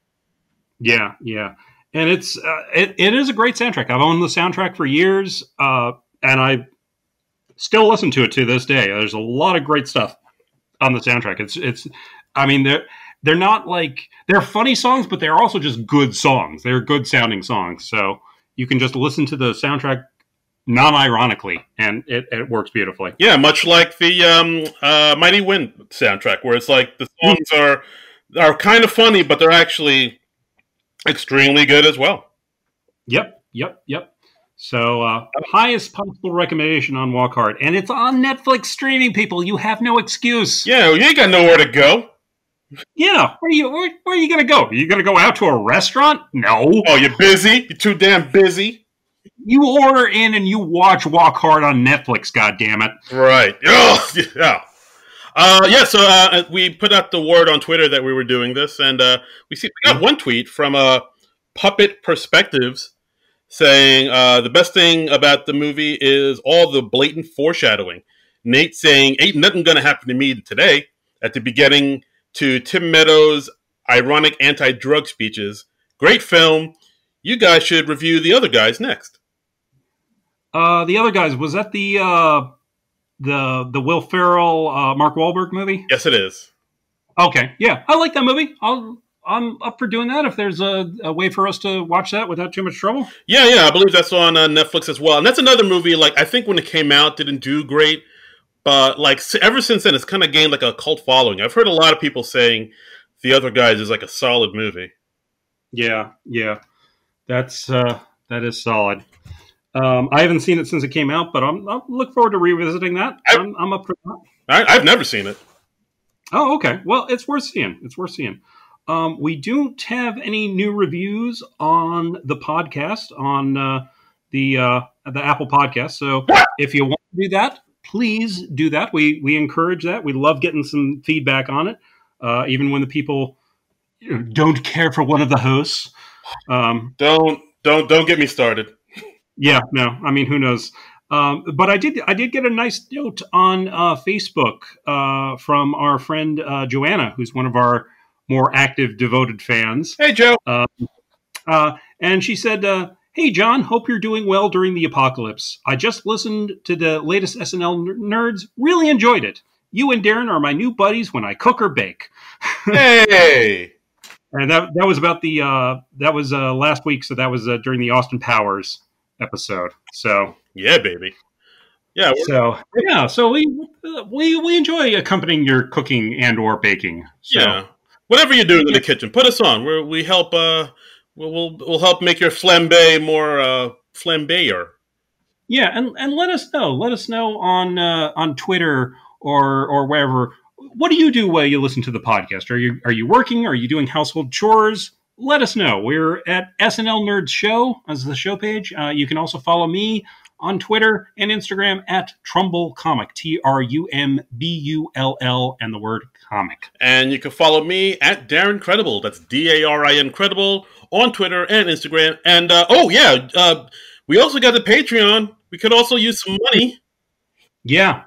Yeah, yeah, and it is a great soundtrack. I've owned the soundtrack for years, and I still listen to it to this day. There's a lot of great stuff on the soundtrack. I mean, they're not like they're funny songs, but they're also just good songs. They're good sounding songs, so you can just listen to the soundtrack non-ironically, and it works beautifully. Yeah, much like the Mighty Wind soundtrack, where it's like the songs are kind of funny, but they're actually extremely good as well. Yep. So, highest possible recommendation on Walk Hard, and it's on Netflix streaming. People, you have no excuse. Yeah, you ain't got nowhere to go. Yeah, where are you gonna go? Are you gonna go out to a restaurant? No. Oh, you're busy. You're too damn busy. You order in and you watch Walk Hard on Netflix, goddammit. Right. Oh, yeah. So we put out the word on Twitter that we were doing this, and we got one tweet from Puppet Perspectives saying the best thing about the movie is all the blatant foreshadowing. Nate saying, "Ain't nothing gonna happen to me today" at the beginning, to Tim Meadows' ironic anti-drug speeches. Great film. You guys should review the other guys next. The other guys, was that the Will Ferrell, Mark Wahlberg movie? Yes, it is. Okay, yeah, I like that movie. I'm up for doing that if there's a way for us to watch that without too much trouble. Yeah, I believe that's on Netflix as well. And that's another movie, like, I think when it came out, didn't do great. But, like, ever since then, it's kind of gained, like, a cult following. I've heard a lot of people saying The Other Guys is, like, a solid movie. Yeah. That is solid. I haven't seen it since it came out, but I'll look forward to revisiting that. I'm up for that. I've never seen it. Oh, okay. Well, it's worth seeing. We don't have any new reviews on the podcast, on the Apple Podcast. So if you want to do that, please do that. We encourage that. We love getting some feedback on it, even when the people don't care for one of the hosts. Don't get me started. Yeah, no. I mean, who knows? But I did get a nice note on Facebook from our friend Joanna, who's one of our more active, devoted fans. Hey, Joe. And she said, "Hey, John, hope you're doing well during the apocalypse. I just listened to the latest SNL Nerds. Really enjoyed it. You and Darren are my new buddies when I cook or bake." Hey. And that was about that was last week, so that was during the Austin Powers episode. So yeah, baby. Yeah. So we enjoy accompanying your cooking and or baking. So. Yeah. Whatever you're doing in the kitchen, put us on. We help. We'll help make your flambe more flambeer. Yeah, and let us know. Let us know on Twitter or wherever. What do you do while you listen to the podcast? Are you working? Are you doing household chores? Let us know. We're at SNL Nerds Show as the show page. You can also follow me on Twitter and Instagram at Trumbull Comic, TRUMBULL, and the word comic. And you can follow me at Darren Credible. That's DARIN Credible on Twitter and Instagram. And we also got the Patreon. We could also use some money. Yeah.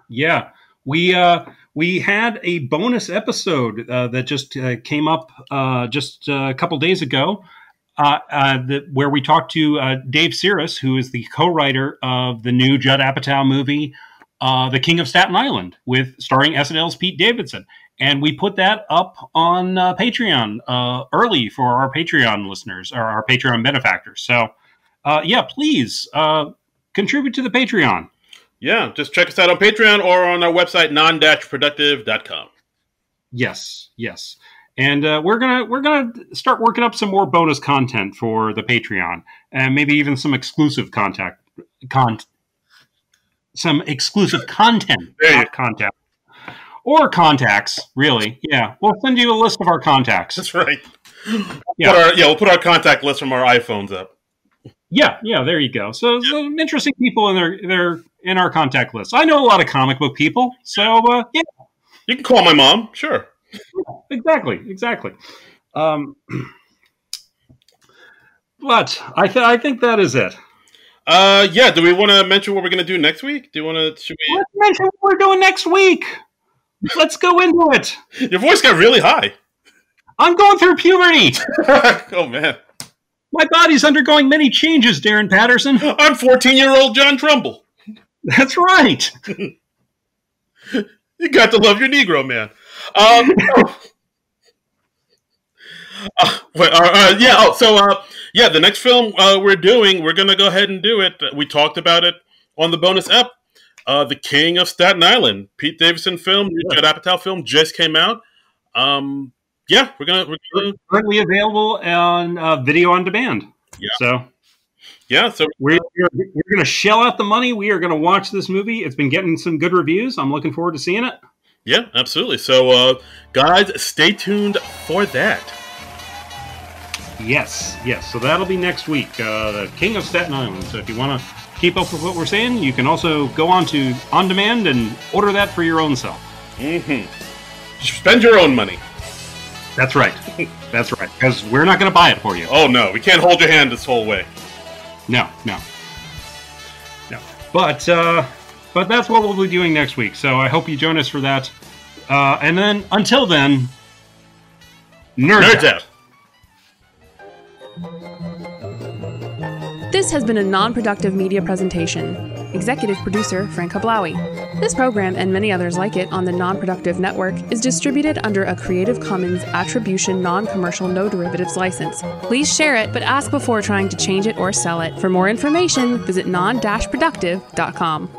We had a bonus episode that just came up just a couple days ago, where we talked to Dave Siris, who is the co-writer of the new Judd Apatow movie, The King of Staten Island, starring SNL's Pete Davidson. And we put that up on Patreon early for our Patreon listeners, or our Patreon benefactors. So, please contribute to the Patreon. Yeah, just check us out on Patreon or on our website, Non-Productive.com. Yes. And we're gonna start working up some more bonus content for the Patreon, and maybe even some exclusive content, not contact or contacts. Really, yeah. We'll send you a list of our contacts. That's right. We'll put our contact list from our iPhones up. Yeah, there you go. So some interesting people they're in our contact list. I know a lot of comic book people, so yeah. You can call my mom, sure. Yeah, exactly. But I think that is it. Do we want to mention what we're going to do next week? Let's mention what we're doing next week. Let's go into it. Your voice got really high. I'm going through puberty. Oh, man. My body's undergoing many changes, Darren Patterson. I'm 14-year-old John Trumbull. That's right. You got to love your Negro, man. The next film we're doing, we're going to go ahead and do it. We talked about it on the bonus ep. The King of Staten Island, Pete Davidson film, Judd Apatow film, just came out. We're gonna currently available on video on demand. So we're gonna shell out the money. We are gonna watch this movie. It's been getting some good reviews. I'm looking forward to seeing it. Yeah, absolutely. So guys, stay tuned for that. Yes. So that'll be next week. The King of Staten Island. So if you want to keep up with what we're saying, you can also go on to On Demand and order that for your own self. Mm-hmm. Spend your own money. That's right. Because we're not going to buy it for you. Oh, no. We can't hold your hand this whole way. No. But that's what we'll be doing next week. So I hope you join us for that. And then, until then, Nerds out. This has been a non-productive media presentation. Executive producer Frank Hablawi. This program and many others like it on the Non-Productive Network is distributed under a Creative Commons Attribution Non-Commercial No Derivatives license. Please share it, but ask before trying to change it or sell it. For more information, visit Non-Productive.com.